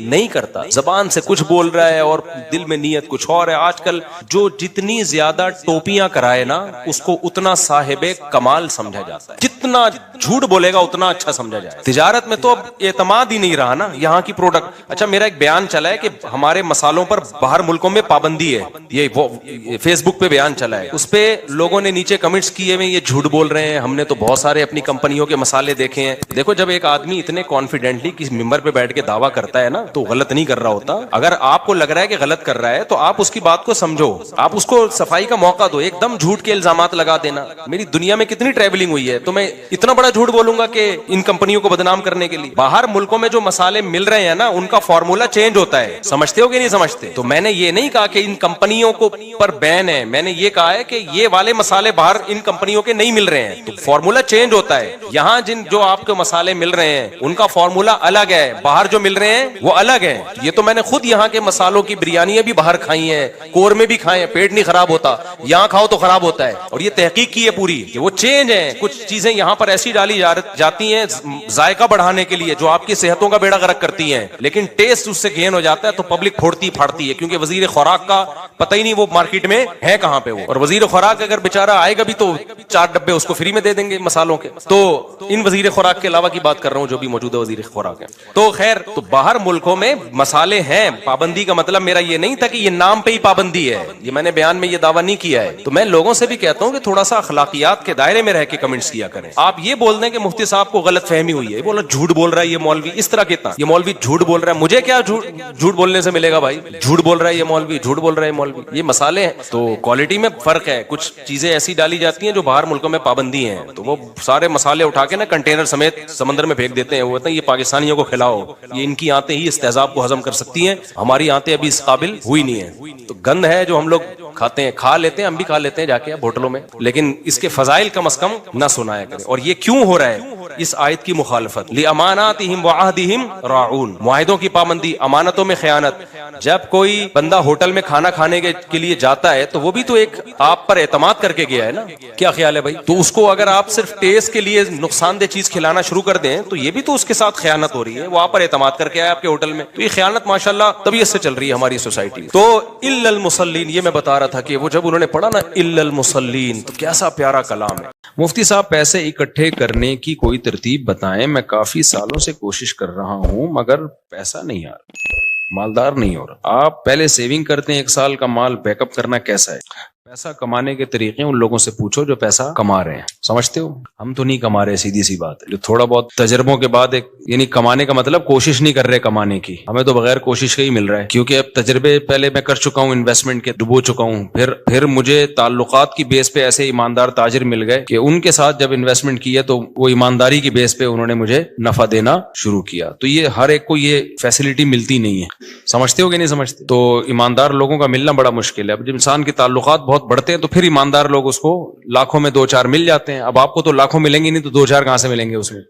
نہیں کرتا. زبان سے کچھ بول رہا ہے اور دل میں نیت کچھ اور ہے. آج کل جو جتنی زیادہ ٹوپیاں کرائے نا اس کو اتنا صاحب کمال سمجھا جاتا ہے. جتنا جھوٹ بولے گا اتنا اچھا سمجھا جائے. تجارت میں تو اب اعتماد ہی نہیں رہا نا یہاں کی پروڈکٹ. اچھا میرا ایک بیان چلا ہے کہ ہمارے مسالوں پر باہر ملکوں میں پابندی ہے, یہ فیس بک پہ بیان چلا ہے, اس پہ لوگوں نے نیچے کمنٹس کیے ہوئے یہ جھوٹ بول رہے ہیں, ہم نے تو بہت سارے اپنی کمپنیوں کے مسالے دیکھے ہیں. دیکھو جب ایک آدمی اتنے کانفیڈنٹلی کسی ممبر پہ بیٹھ کے دعویٰ کرتا ہے نا تو غلط نہیں کر رہا ہوتا. اگر آپ کو لگ رہا ہے کہ غلط کر رہا ہے تو آپ اس کی بات کو سمجھو, آپ اس کو صفائی کا موقع دو. ایک دم جھوٹ کے الزامات لگا دینا, میری دنیا میں کتنی ٹریولنگ ہوئی ہے تو میں اتنا بڑا جھوٹ بولوں گا کہ ان کمپنیوں کو بدنام کرنے کے لیے. باہر ملکوں میں جو مسالے مل رہے ہیں نا ان کا فارمولا چینج ہوتا ہے, سمجھتے ہو کہ نہیں سمجھتے؟ تو میں نے یہ نہیں کہا کہ ان کمپنیوں کو پر بین ہے, میں نے یہ کہا ہے کہ یہ والے مسالے باہر ان کمپنیوں کے نہیں مل رہے ہیں تو فارمولا چینج ہوتا ہے. یہاں جو آپ کو مسالے مل رہے ہیں ان کا فارمولا الگ ہے, باہر جو مل رہے ہیں وہ الگ ہے. یہ تو میں نے خود یہاں کے مسالوں کی بریانیاں بھی باہر کھائی ہیں, قورمے بھی کھائے ہیں, پیٹ نہیں خراب ہوتا, یہاں کھاؤ تو خراب ہوتا ہے. اور یہ تحقیق کی ہے پوری کہ وہ چینج ہے, کچھ چیزیں یہاں پر ایسی ڈالی جاتی ہیں ذائقہ بڑھانے کے لیے جو آپ کی صحتوں کا بیڑا غرق کرتی ہیں, لیکن ٹیسٹ اس سے گین ہو جاتا ہے تو پبلک پھوڑتی پھاڑتی ہے, کیونکہ وزیر خوراک کا پتہ ہی نہیں وہ مارکیٹ میں ہے کہاں پہ وہ. اور وزیر خوراک اگر بیچارہ آئے گا بھی تو 4 ڈبے اس کو فری میں دے دیں گے مسالوں کے. تو ان وزیر خوراک کے علاوہ کی بات کر رہا ہوں جو بھی موجودہ وزیر خوراک ہے. تو خیر, تو باہر ملکوں میں مسالے ہیں, پابندی کا مطلب میرا یہ نہیں تھا کہ یہ نام پہ ہی پابندی ہے, یہ میں نے بیان میں یہ دعویٰ نہیں کیا ہے. تو میں لوگوں سے بھی کہتا ہوں کہ تھوڑا سا اخلاقیات کے دائرے میں رہ کے کمنٹس کیا کریں. آپ یہ بول دیں کہ مفتی صاحب کو غلط فہمی ہوئی ہے, بولا جھوٹ بول رہا ہے یہ مولوی, اس طرح کہتا یہ مولوی جھوٹ بول رہا ہے, مجھے کیا جھوٹ بولنے سے ملے گا بھائی, جھوٹ بول رہا ہے یہ مولوی, جھوٹ بول رہا ہے مولوی. یہ مسالے ہیں تو کوالٹی میں فرق ہے, کچھ چیزیں ایسی ڈالی جاتی ہیں جو باہر ملکوں میں پابندی ہیں تو وہ سارے مسالے اٹھا کے نا کنٹینر سمیت سمندر میں پھینک دیتے ہیں. وہ کہتے ہیں یہ پاکستانیوں کو کھلاؤ, یہ ان کی آنتیں ہی اس تیزاب کو ہضم کر سکتی ہیں, ہماری آنتیں ابھی اس قابل ہوئی نہیں ہیں. تو گند ہے جو ہم لوگ کھاتے ہیں, کھا لیتے ہیں, ہم بھی کھا لیتے ہیں جا کے ہوٹلوں میں, لیکن اس کے فضائل کم از کم نہ سنایا کریں. اور یہ کیوں ہو رہا ہے؟ اس آیت کی مخالفت, لِأَمَانَاتِهِمْ وَعَهْدِهِمْ رَاعُونَ, معاہدوں کی پابندی, امانتوں میں خیانت. جب کوئی بندہ ہوٹل میں کھانا کھانے کے لیے جاتا ہے تو وہ بھی تو ایک آپ پر اعتماد کر کے گیا ہے نا, کیا خیال ہے بھائی؟ تو اس کو اگر آپ صرف ٹیسٹ کے لیے نقصان دہ چیز کھلانا شروع کر دیں تو یہ بھی تو اس کے ساتھ خیانت ہو رہی ہے. وہ آپ پر اعتماد کر کے آیا آپ کے ہوٹل میں, تو یہ خیانت ماشاءاللہ طبیعت سے چل رہی ہے ہماری سوسائٹی میں. تو الا المصلین, یہ میں بتا رہا تھا کہ وہ جب انہوں نے پڑھا نا الا المصلین تو کیسا پیارا کلام ہے. مفتی صاحب پیسے اکٹھے کرنے کی کوئی ترتیب بتائیں, میں کافی سالوں سے کوشش کر رہا ہوں مگر پیسہ نہیں آ رہا, مالدار نہیں ہو رہا. آپ پہلے سیونگ کرتے ہیں, 1 سال کا مال بیک اپ کرنا کیسا ہے؟ پیسہ کمانے کے طریقے ان لوگوں سے پوچھو جو پیسہ کما رہے ہیں, سمجھتے ہو؟ ہم تو نہیں کما رہے, سیدھی سی بات ہے. جو تھوڑا بہت تجربوں کے بعد ایک یعنی کمانے کا مطلب کوشش نہیں کر رہے کمانے کی, ہمیں تو بغیر کوشش کے ہی مل رہا ہے, کیونکہ اب تجربے پہلے میں کر چکا ہوں, انویسٹمنٹ کے ڈبو چکا ہوں, پھر مجھے تعلقات کی بیس پہ ایسے ایماندار تاجر مل گئے کہ ان کے ساتھ جب انویسٹمنٹ کیا تو وہ ایمانداری کی بیس پہ انہوں نے مجھے نفع دینا شروع کیا. تو یہ ہر ایک کو یہ فیسلٹی ملتی نہیں ہے, سمجھتے ہو کہ نہیں سمجھتے؟ تو ایماندار لوگوں کا ملنا بڑا مشکل ہے. اب جب انسان کے تعلقات بہت بڑھتے ہیں تو پھر ایماندار لوگ اس کو لاکھوں میں 2-4 مل جاتے ہیں. اب آپ کو تو لاکھوں ملیں گے نہیں تو 2-4 کہاں سے ملیں گے اس میں؟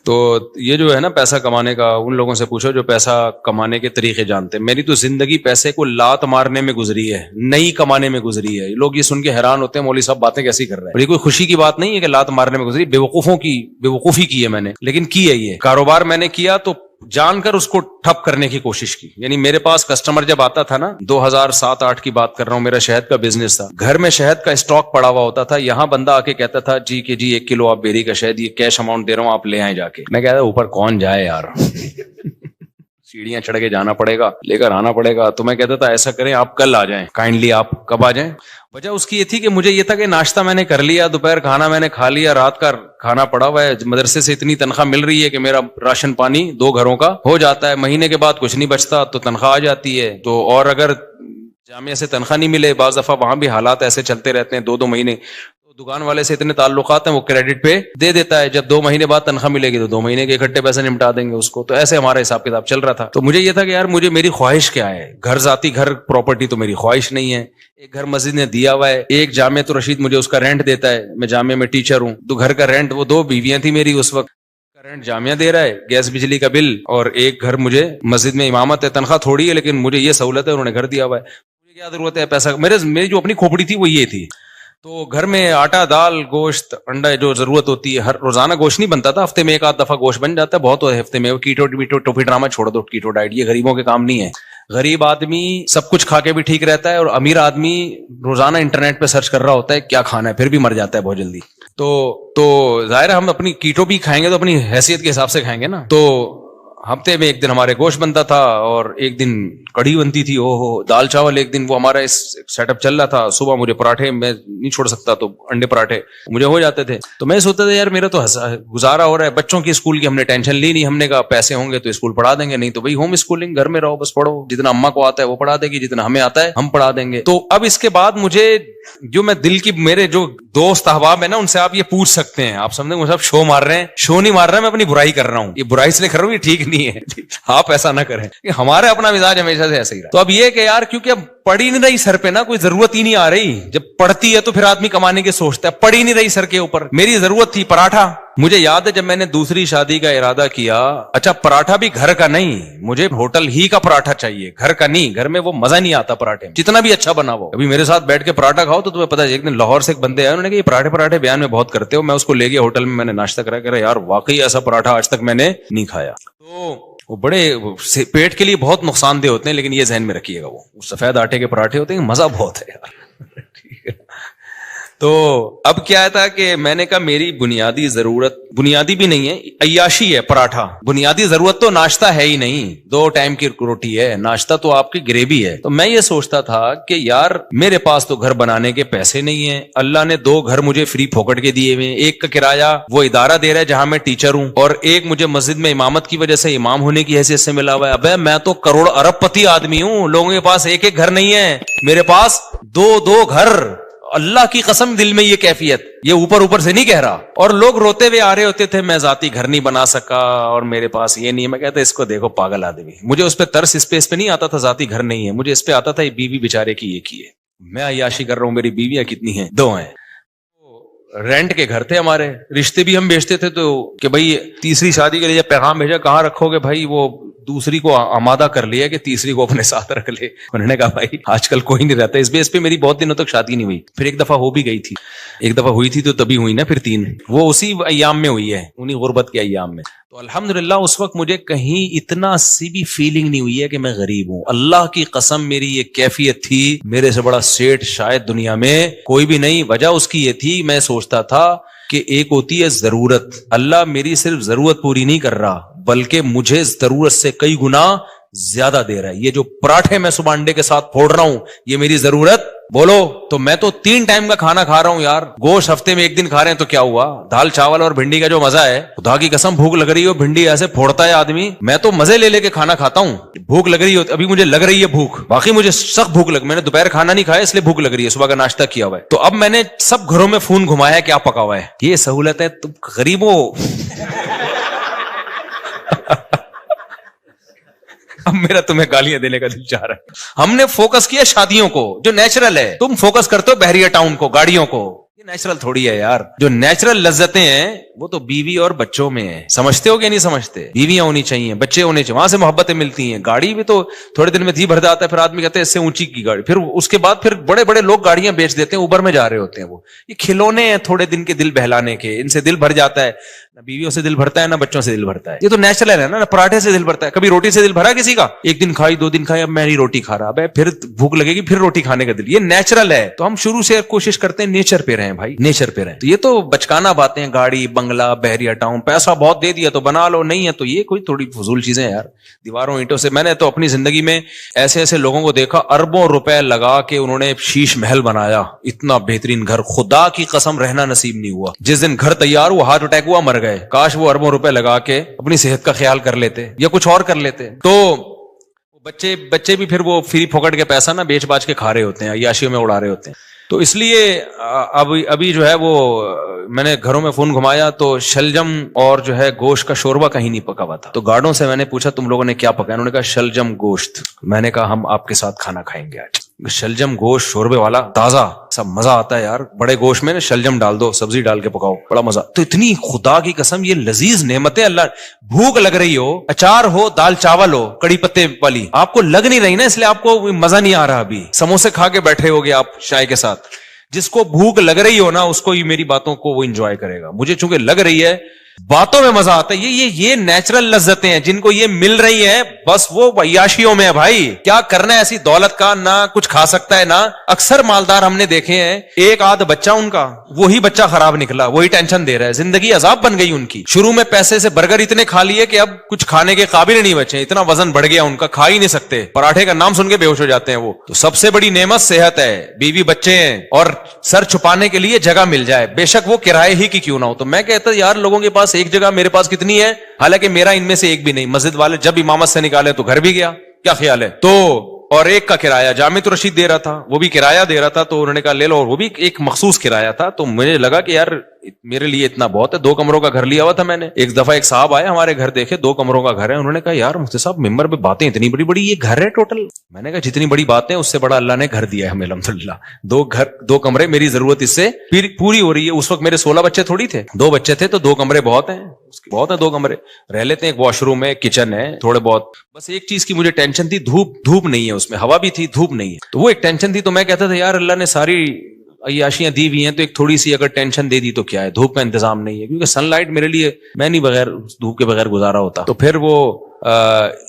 تو یہ جو ہے نا پیسہ کمانے کا, ان لوگوں سے پوچھو جو پیسہ کمانے کے طریقے جانتے ہیں. میری تو زندگی پیسے کو لات مارنے میں گزری ہے, نہیں کمانے میں گزری ہے. لوگ یہ سن کے حیران ہوتے ہیں مولوی صاحب باتیں کیسی کر رہے ہیں, اور یہ کوئی خوشی کی بات نہیں ہے کہ لات مارنے میں گزری, بیوقوفی کی ہے میں نے, لیکن کی ہے. یہ کاروبار میں نے کیا تو جان کر اس کو ٹھپ کرنے کی کوشش کی. یعنی میرے پاس کسٹمر جب آتا تھا نا, 2007-8 کی بات کر رہا ہوں, میرا شہد کا بزنس تھا, گھر میں شہد کا اسٹاک پڑا ہوا ہوتا تھا. یہاں بندہ آ کے کہتا تھا جی 1 کلو آپ بیری کا شہد, یہ کیش اماؤنٹ دے رہا ہوں آپ لے آئیں جا کے. میں کہتا اوپر کون جائے یار, سیڑھیاں چڑھ کے جانا پڑے گا, لے کر آنا پڑے گا. تو میں کہتا تھا ایسا کریں آپ کل آ جائیں, کائنڈلی آپ کب آ جائیں. وجہ اس کی یہ تھی کہ مجھے یہ تھا کہ ناشتہ میں نے کر لیا, دوپہر کھانا میں نے کھا لیا, رات کا کھانا پڑا ہوا ہے, مدرسے سے اتنی تنخواہ مل رہی ہے کہ میرا راشن پانی 2 گھروں کا ہو جاتا ہے. مہینے کے بعد کچھ نہیں بچتا تو تنخواہ آ جاتی ہے. تو اور اگر جامعہ سے تنخواہ نہیں ملے, بعض دفعہ وہاں بھی حالات ایسے چلتے رہتے ہیں 2 مہینے, دکان والے سے اتنے تعلقات ہیں وہ کریڈٹ پہ دے دیتا ہے, جب 2 مہینے بعد تنخواہ ملے گی تو 2 مہینے کے اکٹھے پیسے نمٹا دیں گے اس کو. تو ایسے ہمارا حساب کتاب چل رہا تھا. تو مجھے یہ تھا کہ یار میری خواہش کیا ہے, ذاتی گھر پراپرٹی تو میری خواہش نہیں ہے. ایک گھر مسجد نے دیا ہوا ہے, ایک جامع تو رشید مجھے اس کا رینٹ دیتا ہے, میں جامع میں ٹیچر ہوں, تو گھر کا رینٹ, وہ 2 بیویاں تھی میری اس وقت, رینٹ جامعہ دے رہا ہے, گیس بجلی کا بل, اور ایک گھر مجھے مسجد میں امامت ہے, تنخواہ تھوڑی ہے لیکن مجھے یہ سہولت ہے, انہوں نے گھر دیا ہوا ہے. مجھے کیا ضرورت ہے پیسہ, میری جو اپنی کھوپڑی تھی وہ یہ تھی. تو گھر میں آٹا, دال, گوشت, انڈا جو ضرورت ہوتی ہے, ہر روزانہ گوشت نہیں بنتا تھا, ہفتے میں 1 آدھ دفعہ گوشت بن جاتا ہے, بہت ہفتے میں. کیٹو ٹوپی ڈرامہ چھوڑ دو, کیٹو ڈائٹ یہ غریبوں کے کام نہیں ہے. غریب آدمی سب کچھ کھا کے بھی ٹھیک رہتا ہے اور امیر آدمی روزانہ انٹرنیٹ پہ سرچ کر رہا ہوتا ہے کیا کھانا ہے, پھر بھی مر جاتا ہے بہت جلدی. تو ظاہر ہے ہم اپنی کیٹو بھی کھائیں گے تو اپنی حیثیت کے حساب سے کھائیں گے نا. تو ہفتے میں ایک دن ہمارے گوشت بنتا تھا اور ایک دن کڑھی بنتی تھی, دال چاول ایک دن, وہ ہمارا اس سیٹ اپ چل رہا تھا. صبح مجھے پراٹھے, میں نہیں چھوڑ سکتا تو انڈے پراٹھے مجھے ہو جاتے تھے. تو میں سوچتا تھا یار میرا تو گزارا ہو رہا ہے, بچوں کی اسکول کی ہم نے ٹینشن لی نہیں, ہم نے کہا پیسے ہوں گے تو اسکول پڑھا دیں گے, نہیں تو بھائی ہوم اسکولنگ, گھر میں رہو بس پڑھو, جتنا اما کو آتا ہے وہ پڑھا دے گی, جتنا ہمیں آتا ہے ہم پڑھا دیں گے. تو اب اس کے بعد مجھے جو میں دل کی, میرے جو دوست احباب ہے نا ان سے آپ یہ پوچھ سکتے ہیں, آپ سمجھیں مجھے شو مار رہے ہیں, شو نہیں مار رہا, میں اپنی برائی کر رہا ہوں, یہ برائی سے کر رہا ہوں, یہ ٹھیک نہیں ہے, آپ ایسا نہ کریں. ہمارا اپنا مزاج ہمیشہ سے ایسا ہی رہا. تو اب یہ کہ یار کیونکہ اب پڑ ہی نہیں رہی سر پہ نا, کوئی ضرورت ہی نہیں آ رہی. جب پڑتی ہے تو پھر آدمی کمانے کی سوچتا ہے, پڑ ہی نہیں رہی سر کے اوپر. میری ضرورت تھی پراٹھا. مجھے یاد ہے جب میں نے دوسری شادی کا ارادہ کیا, اچھا پراٹھا بھی گھر کا نہیں, مجھے ہوٹل ہی کا پراٹھا چاہیے, گھر کا نہیں. گھر میں وہ مزہ نہیں آتا پراٹھے میں, جتنا بھی اچھا بنا وہ. ابھی میرے ساتھ بیٹھ کے پراٹھا کھاؤ تو تمہیں پتا ہے. ایک دن لاہور سے ایک بندے آئے, انہوں نے کہا یہ پراٹھے بیان میں بہت کرتے ہو. میں اس کو لے گیا ہوٹل میں, میں نے ناشتہ کرا, کہہ رہا یار واقعی ایسا پراٹھا آج تک میں نے نہیں کھایا. تو وہ بڑے پیٹ کے لیے بہت نقصان دہ ہوتے ہیں, لیکن یہ ذہن میں رکھیے گا, وہ سفید آٹے کے پراٹھے ہوتے ہیں, مزہ بہت ہے یار. ٹھیک ہے. تو اب کیا تھا کہ میں نے کہا میری بنیادی ضرورت, بنیادی بھی نہیں ہے, عیاشی ہے پراٹھا. بنیادی ضرورت تو ناشتہ ہے ہی نہیں, 2 ٹائم کی روٹی ہے, ناشتہ تو آپ کی گریوی ہے. تو میں یہ سوچتا تھا کہ یار میرے پاس تو گھر بنانے کے پیسے نہیں ہیں, اللہ نے 2 گھر مجھے فری پھوکٹ کے دیے ہوئے, ایک کا کرایہ وہ ادارہ دے رہا ہے جہاں میں ٹیچر ہوں, اور ایک مجھے مسجد میں امامت کی وجہ سے امام ہونے کی حیثیت سے ملا ہوا ہے. ابے میں تو کروڑ ارب پتی آدمی ہوں, لوگوں کے پاس ایک ایک گھر نہیں ہے, میرے پاس 2 گھر. اللہ کی قسم دل میں یہ کیفیت, یہ اوپر سے نہیں کہہ رہا. اور لوگ روتے ہوئے آ رہے ہوتے تھے میں ذاتی گھر نہیں بنا سکا اور میرے پاس یہ نہیں ہے. میں کہتا اس کو دیکھو پاگل آدمی. مجھے اس پہ ترس اس پہ نہیں آتا تھا ذاتی گھر نہیں ہے, مجھے اس پہ آتا تھا یہ بیوی بیچارے کی یہ کی ہے, میں عیاشی کر رہا ہوں, میری بیویاں کتنی ہیں, 2 ہیں. رینٹ کے گھر تھے ہمارے, رشتے بھی ہم بیچتے تھے. تو کہ بھائی تیسری شادی کے لیے پیغام بھیجا, کہاں رکھو گے بھائی, وہ دوسری کو آمادہ کر لیا کہ تیسری کو اپنے ساتھ رکھ لے. انہوں نے کہا بھائی آج کل کوئی نہیں رہتا. اس بیس پہ میری بہت دنوں تک شادی نہیں ہوئی. پھر ایک دفعہ ہو بھی گئی تھی, ایک دفعہ ہوئی تھی تو تبھی ہوئی نا, پھر 3 وہ اسی ایام میں ہوئی ہے, انہیں غربت کے ایام میں. تو الحمدللہ اس وقت مجھے کہیں اتنا سی بھی فیلنگ نہیں ہوئی ہے کہ میں غریب ہوں. اللہ کی قسم میری یہ کیفیت تھی, میرے سے بڑا سیٹ شاید دنیا میں کوئی بھی نہیں. وجہ اس کی یہ تھی, میں سوچتا تھا کہ ایک ہوتی ہے ضرورت, اللہ میری صرف ضرورت پوری نہیں کر رہا بلکہ مجھے ضرورت سے کئی گنا زیادہ دے رہا ہے. یہ جو پراٹھے میں صبح انڈے کے ساتھ پھوڑ رہا ہوں یہ میری ضرورت بولو تو میں تو 3 ٹائم کا کھانا کھا رہا ہوں یار. گوشت ہفتے میں 1 دن کھا رہے ہیں تو کیا ہوا, دال چاول اور بھنڈی کا جو مزہ ہے, خدا کی قسم بھوک لگ رہی ہو, بھنڈی ایسے پھوڑتا ہے آدمی, میں تو مزے لے کے کھانا کھاتا ہوں. بھوک لگ رہی ہو, ابھی مجھے لگ رہی ہے بھوک, باقی مجھے سخت بھوک لگ, میں نے دوپہر کھانا نہیں کھایا اس لیے بھوک لگ رہی ہے, صبح کا ناشتہ کیا ہوا ہے. تو اب میں نے سب گھروں میں فون گھمایا ہے کیا پکا ہوا ہے, یہ سہولت ہے. تم غریبوں اب میرا تمہیں گالیاں دینے کا دل چاہ رہا ہے. ہم نے فوکس کیا شادیوں کو جو نیچرل ہے, تم فوکس کرتے ہو بحریہ ٹاؤن کو, گاڑیوں کو. یہ نیچرل تھوڑی ہے یار. جو نیچرل لذتیں ہیں وہ تو بیوی اور بچوں میں ہیں. سمجھتے ہو کہ نہیں سمجھتے؟ بیویاں ہونی چاہیے, بچے ہونے چاہیے, وہاں سے محبتیں ملتی ہیں. گاڑی بھی تو تھوڑے دن میں جی بھر جاتا ہے, پھر آدمی کہتے ہیں اس سے اونچی کی گاڑی, پھر اس کے بعد پھر بڑے بڑے لوگ گاڑیاں بیچ دیتے ہیں, اوبر میں جا رہے ہوتے ہیں. وہ یہ کھلونے ہیں تھوڑے دن کے دل بہلانے کے, ان سے دل بھر جاتا ہے. نہ بیویوں سے دل بھرتا ہے نہ بچوں سے دل بھرتا ہے. یہ تو نیچرل ہے نا. پراٹھے سے دل بھرتا ہے, کبھی روٹی سے دل بھرا کسی کا؟ 1 دن کھائی 2 دن کھائی, اب میں نہیں روٹی کھا رہا, اب پھر بھوک لگے گی پھر روٹی کھانے کا دل. یہ نیچرل ہے. تو ہم شروع سے کوشش کرتے ہیں نیچر پہ رہیں بھائی, نیچر پہ رہیں. تو یہ تو بچکانا باتیں, گاڑی بنگلہ بحریہ ٹاؤن, پیسہ بہت دے دیا تو بنا لو, نہیں ہے تو یہ کوئی تھوڑی فضول چیزیں یار. دیواروں اینٹوں سے, میں نے تو اپنی زندگی میں ایسے ایسے لوگوں کو دیکھا اربوں روپے لگا کے انہوں نے شیش محل بنایا, اتنا بہترین گھر, خدا کی قسم رہنا نصیب نہیں ہوا. جس دن گھر تیار ہوا ہارٹ اٹیک ہوا, مر گئے. کاش وہ اربوں روپے لگا کے اپنی صحت کا خیال کر لیتے یا کچھ اور کر لیتے. تو بچے بھی پھر وہ فری پھوکٹ کے پیسہ نا بیچ باچ کے کھا رہے ہوتے ہیں, عیاشیوں میں اڑا رہے ہوتے ہیں. تو اس لیے ابھی جو ہے وہ میں نے گھروں میں فون گھمایا تو شلجم اور جو ہے گوشت کا شوربہ کہیں نہیں پکا ہوا تھا. تو گارڈوں سے میں نے پوچھا تم لوگوں نے کیا پکایا, انہوں نے کہا شلجم گوشت. میں نے کہا ہم آپ کے ساتھ کھانا کھائیں گے آج. شلجم گوشت شوربے والا تازہ, سب مزہ آتا ہے یار. بڑے گوشت میں نا شلجم ڈال دو, سبزی ڈال کے پکاؤ, بڑا مزہ. تو اتنی خدا کی قسم یہ لذیذ نعمتیں, اللہ بھوک لگ رہی ہو, اچار ہو, دال چاول ہو, کڑی پتے والی, آپ کو لگ نہیں رہی نا, اس لیے آپ کو مزہ نہیں آ رہا. ابھی سموسے کھا کے بیٹھے ہوگے آپ چائے کے ساتھ. جس کو بھوک لگ رہی ہو نا اس کو یہ میری باتوں کو وہ انجوائے کرے گا. مجھے چونکہ لگ رہی ہے باتوں میں مزہ آتا ہے. یہ نیچرل لذتیں ہیں جن کو یہ مل رہی ہیں, بس وہ عیاشیوں میں ہے بھائی. کیا کرنا ہے ایسی دولت کا, نہ کچھ کھا سکتا ہے نہ. اکثر مالدار ہم نے دیکھے ہیں, ایک آدھ بچہ ان کا, وہی بچہ خراب نکلا, وہی ٹینشن دے رہا ہے, زندگی عذاب بن گئی ان کی. شروع میں پیسے سے برگر اتنے کھا لیے کہ اب کچھ کھانے کے قابل نہیں بچے, اتنا وزن بڑھ گیا ان کا, کھا ہی نہیں سکتے, پراٹھے کا نام سن کے بے ہوش ہو جاتے ہیں وہ. تو سب سے بڑی نعمت صحت ہے, بیوی بچے ہیں, اور سر چھپانے کے لیے جگہ مل جائے, بے شک وہ کرائے ہی کی کیوں نہ ہو. تو میں کہتا یار لوگوں کے پاس ایک جگہ, میرے پاس کتنی ہے, حالانکہ میرا ان میں سے ایک بھی نہیں. مسجد والے جب امامت سے نکالے تو گھر بھی گیا, کیا خیال ہے. تو اور ایک کا کرایہ جامع رشید دے رہا تھا, وہ بھی کرایہ دے رہا تھا, تو انہوں نے کہا لے لو, اور وہ بھی ایک مخصوص کرایہ تھا. تو مجھے لگا کہ یار میرے لیے اتنا بہت ہے. 2 کمروں کا گھر لیا ہوا تھا میں نے. ایک دفعہ ایک صاحب آئے ہمارے گھر, دیکھے 2 کمروں کا گھر ہے, انہوں نے کہا یار مفتی صاحب ممبر پہ باتیں اتنی بڑی بڑی, یہ گھر ہے ٹوٹل؟ میں نے کہا جتنی بڑی باتیں اس سے بڑا اللہ نے گھر دیا ہے ہمیں الحمدللہ. 2 کمرے, میری ضرورت اس سے پوری ہو رہی ہے. اس وقت میرے 16 بچے تھوڑی تھے, 2 بچے تھے, تو 2 کمرے بہت ہیں, بہت ہیں 2 کمرے رہ لیتے ہیں. ایک واش روم ہے, کچن ہے, تھوڑے بہت. بس ایک چیز کی مجھے ٹینشن تھی, دھوپ نہیں ہے اس میں, ہوا بھی تھی, دھوپ نہیں ہے, تو وہ ایک ٹینشن تھی. تو میں کہتا تھا یار اللہ نے ساری عیاشیاں دی ہوئی ہیں, تو ایک تھوڑی سی اگر ٹینشن دے دی تو کیا ہے. دھوپ کا انتظام نہیں ہے, کیونکہ سن لائٹ میرے لیے, میں نہیں بغیر دھوپ کے بغیر گزارا ہوتا. تو پھر وہ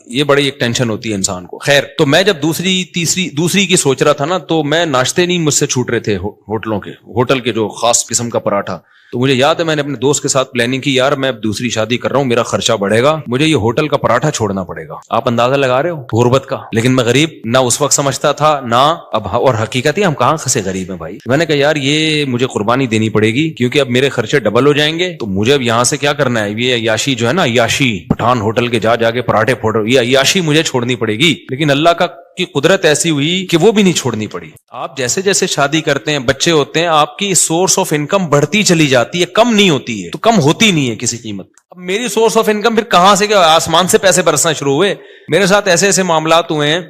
یہ بڑی ایک ٹینشن ہوتی ہے انسان کو. خیر, تو میں جب دوسری کی سوچ رہا تھا نا, تو میں ناشتے نہیں مجھ سے چھوٹ رہے تھے ہوٹل کے جو خاص قسم کا پراٹھا. تو مجھے یاد ہے میں نے اپنے دوست کے ساتھ پلاننگ کی, یار میں اب دوسری شادی کر رہا ہوں, میرا خرچہ بڑھے گا, مجھے یہ ہوٹل کا پراٹھا چھوڑنا پڑے گا. آپ اندازہ لگا رہے ہو غربت کا. لیکن میں غریب نہ اس وقت سمجھتا تھا نہ اب, اور حقیقت ہم کہاں خسے غریب ہیں بھائی. میں نے کہا یار یہ مجھے قربانی دینی پڑے گی, کیونکہ اب میرے خرچے ڈبل ہو جائیں گے. تو مجھے اب یہاں سے کیا کرنا ہے, یہ عیاشی جو ہے نا, عیاشی پٹھان ہوٹل کے جا کے پراٹھے پھوڑ, یہ عیاشی مجھے چھوڑنی پڑے گی. لیکن اللہ کی قدرت ایسی ہوئی کہ وہ بھی نہیں چھوڑنی پڑی. آپ جیسے جیسے شادی کرتے ہیں, بچے ہوتے ہیں, آپ کی سورس آف انکم بڑھتی چلی جاتی ہے, کم نہیں ہوتی ہے. تو کم ہوتی نہیں ہے کسی قیمت. اب میری سورس آف انکم پھر کہاں سے, کیا آسمان سے پیسے برسنا شروع ہوئے. میرے ساتھ ایسے ایسے معاملات ہوئے ہیں,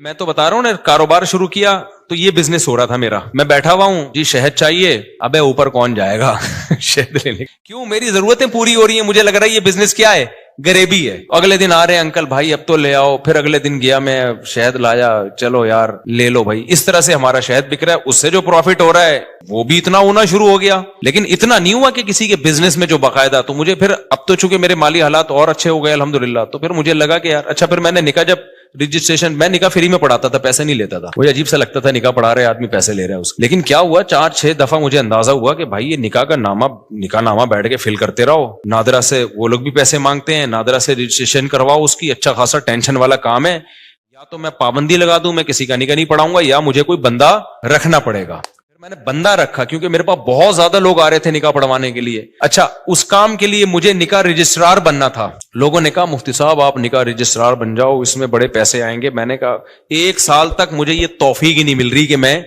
میں تو بتا رہا ہوں نا, کاروبار شروع کیا تو یہ بزنس ہو رہا تھا میرا, میں بیٹھا ہوا ہوں جی شہد چاہیے, ابے اوپر کون جائے گا شہد لینے, کیوں میری ضرورتیں پوری ہو رہی ہیں, مجھے لگ رہا ہے یہ بزنس کیا ہے, غریبی ہے. اگلے دن آ رہے ہیں انکل بھائی اب تو لے آؤ, پھر اگلے دن گیا میں شہد لایا, چلو یار لے لو بھائی. اس طرح سے ہمارا شہد بک رہا ہے, اس سے جو پروفٹ ہو رہا ہے وہ بھی اتنا ہونا شروع ہو گیا. لیکن اتنا نہیں ہوا کہ کسی کے بزنس میں جو باقاعدہ. تو مجھے پھر اب تو چونکہ میرے مالی حالات اور اچھے ہو گئے الحمدللہ, تو پھر مجھے لگا کہ یار اچھا, پھر میں نے نکاح جب رجسٹریشن, میں نکاح فری میں پڑھاتا تھا, پیسے نہیں لیتا تھا, مجھے عجیب سا لگتا تھا نکاح پڑھا رہے آدمی پیسے لے رہا ہے اس. لیکن کیا ہوا 4-6 دفعہ مجھے اندازہ ہوا کہ بھائی یہ نکاح کا نکاح نامہ بیٹھ کے فل کرتے رہو, نادرا سے وہ لوگ بھی پیسے مانگتے ہیں, نادرا سے رجسٹریشن کرواؤ اس کی, اچھا خاصا ٹینشن والا کام ہے. یا تو میں پابندی لگا دوں, میں کسی کا نکاح نہیں پڑھاؤں گا, یا مجھے کوئی بندہ رکھنا پڑے گا. میں نے بندہ رکھا کیونکہ میرے پاس بہت زیادہ لوگ آ رہے تھے نکاح پڑھوانے کے لیے. اچھا, اس کام کے لیے مجھے نکاح رجسٹرار بننا تھا. لوگوں نے کہا مفتی صاحب آپ نکاح رجسٹرار بن جاؤ, اس میں بڑے پیسے آئیں گے. میں نے کہا 1 سال تک مجھے یہ توفیق ہی نہیں مل رہی کہ میں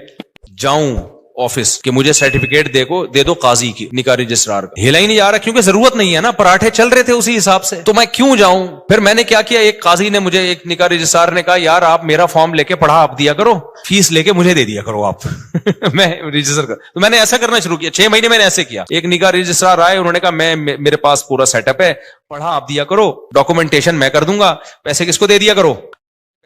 جاؤں آفس کہ مجھے سرٹیفکیٹ دے دو قاضی کی نکاح رجسٹرار کا. ہلا ہی نہیں جا رہا کیونکہ ضرورت نہیں ہے نا, پراٹھے چل رہے تھے اسی حساب سے, تو میں کیوں جاؤں. پھر میں نے کیا کیا, ایک قاضی نے مجھے, ایک نکاح رجسٹرار نے کہا یار آپ میرا فارم لے کے پڑھا آپ دیا کرو, فیس لے کے مجھے دے دیا کرو آپ میں رجسٹر کر. تو میں نے ایسا کرنا شروع کیا, 6 مہینے میں نے ایسے کیا. ایک نکاح رجسٹرار آئے, انہوں نے کہا میرے پاس پورا سیٹ اپ ہے, پڑھا آپ دیا کرو, ڈاکومنٹیشن میں کر دوں گا, پیسے کس کو دے دیا کرو.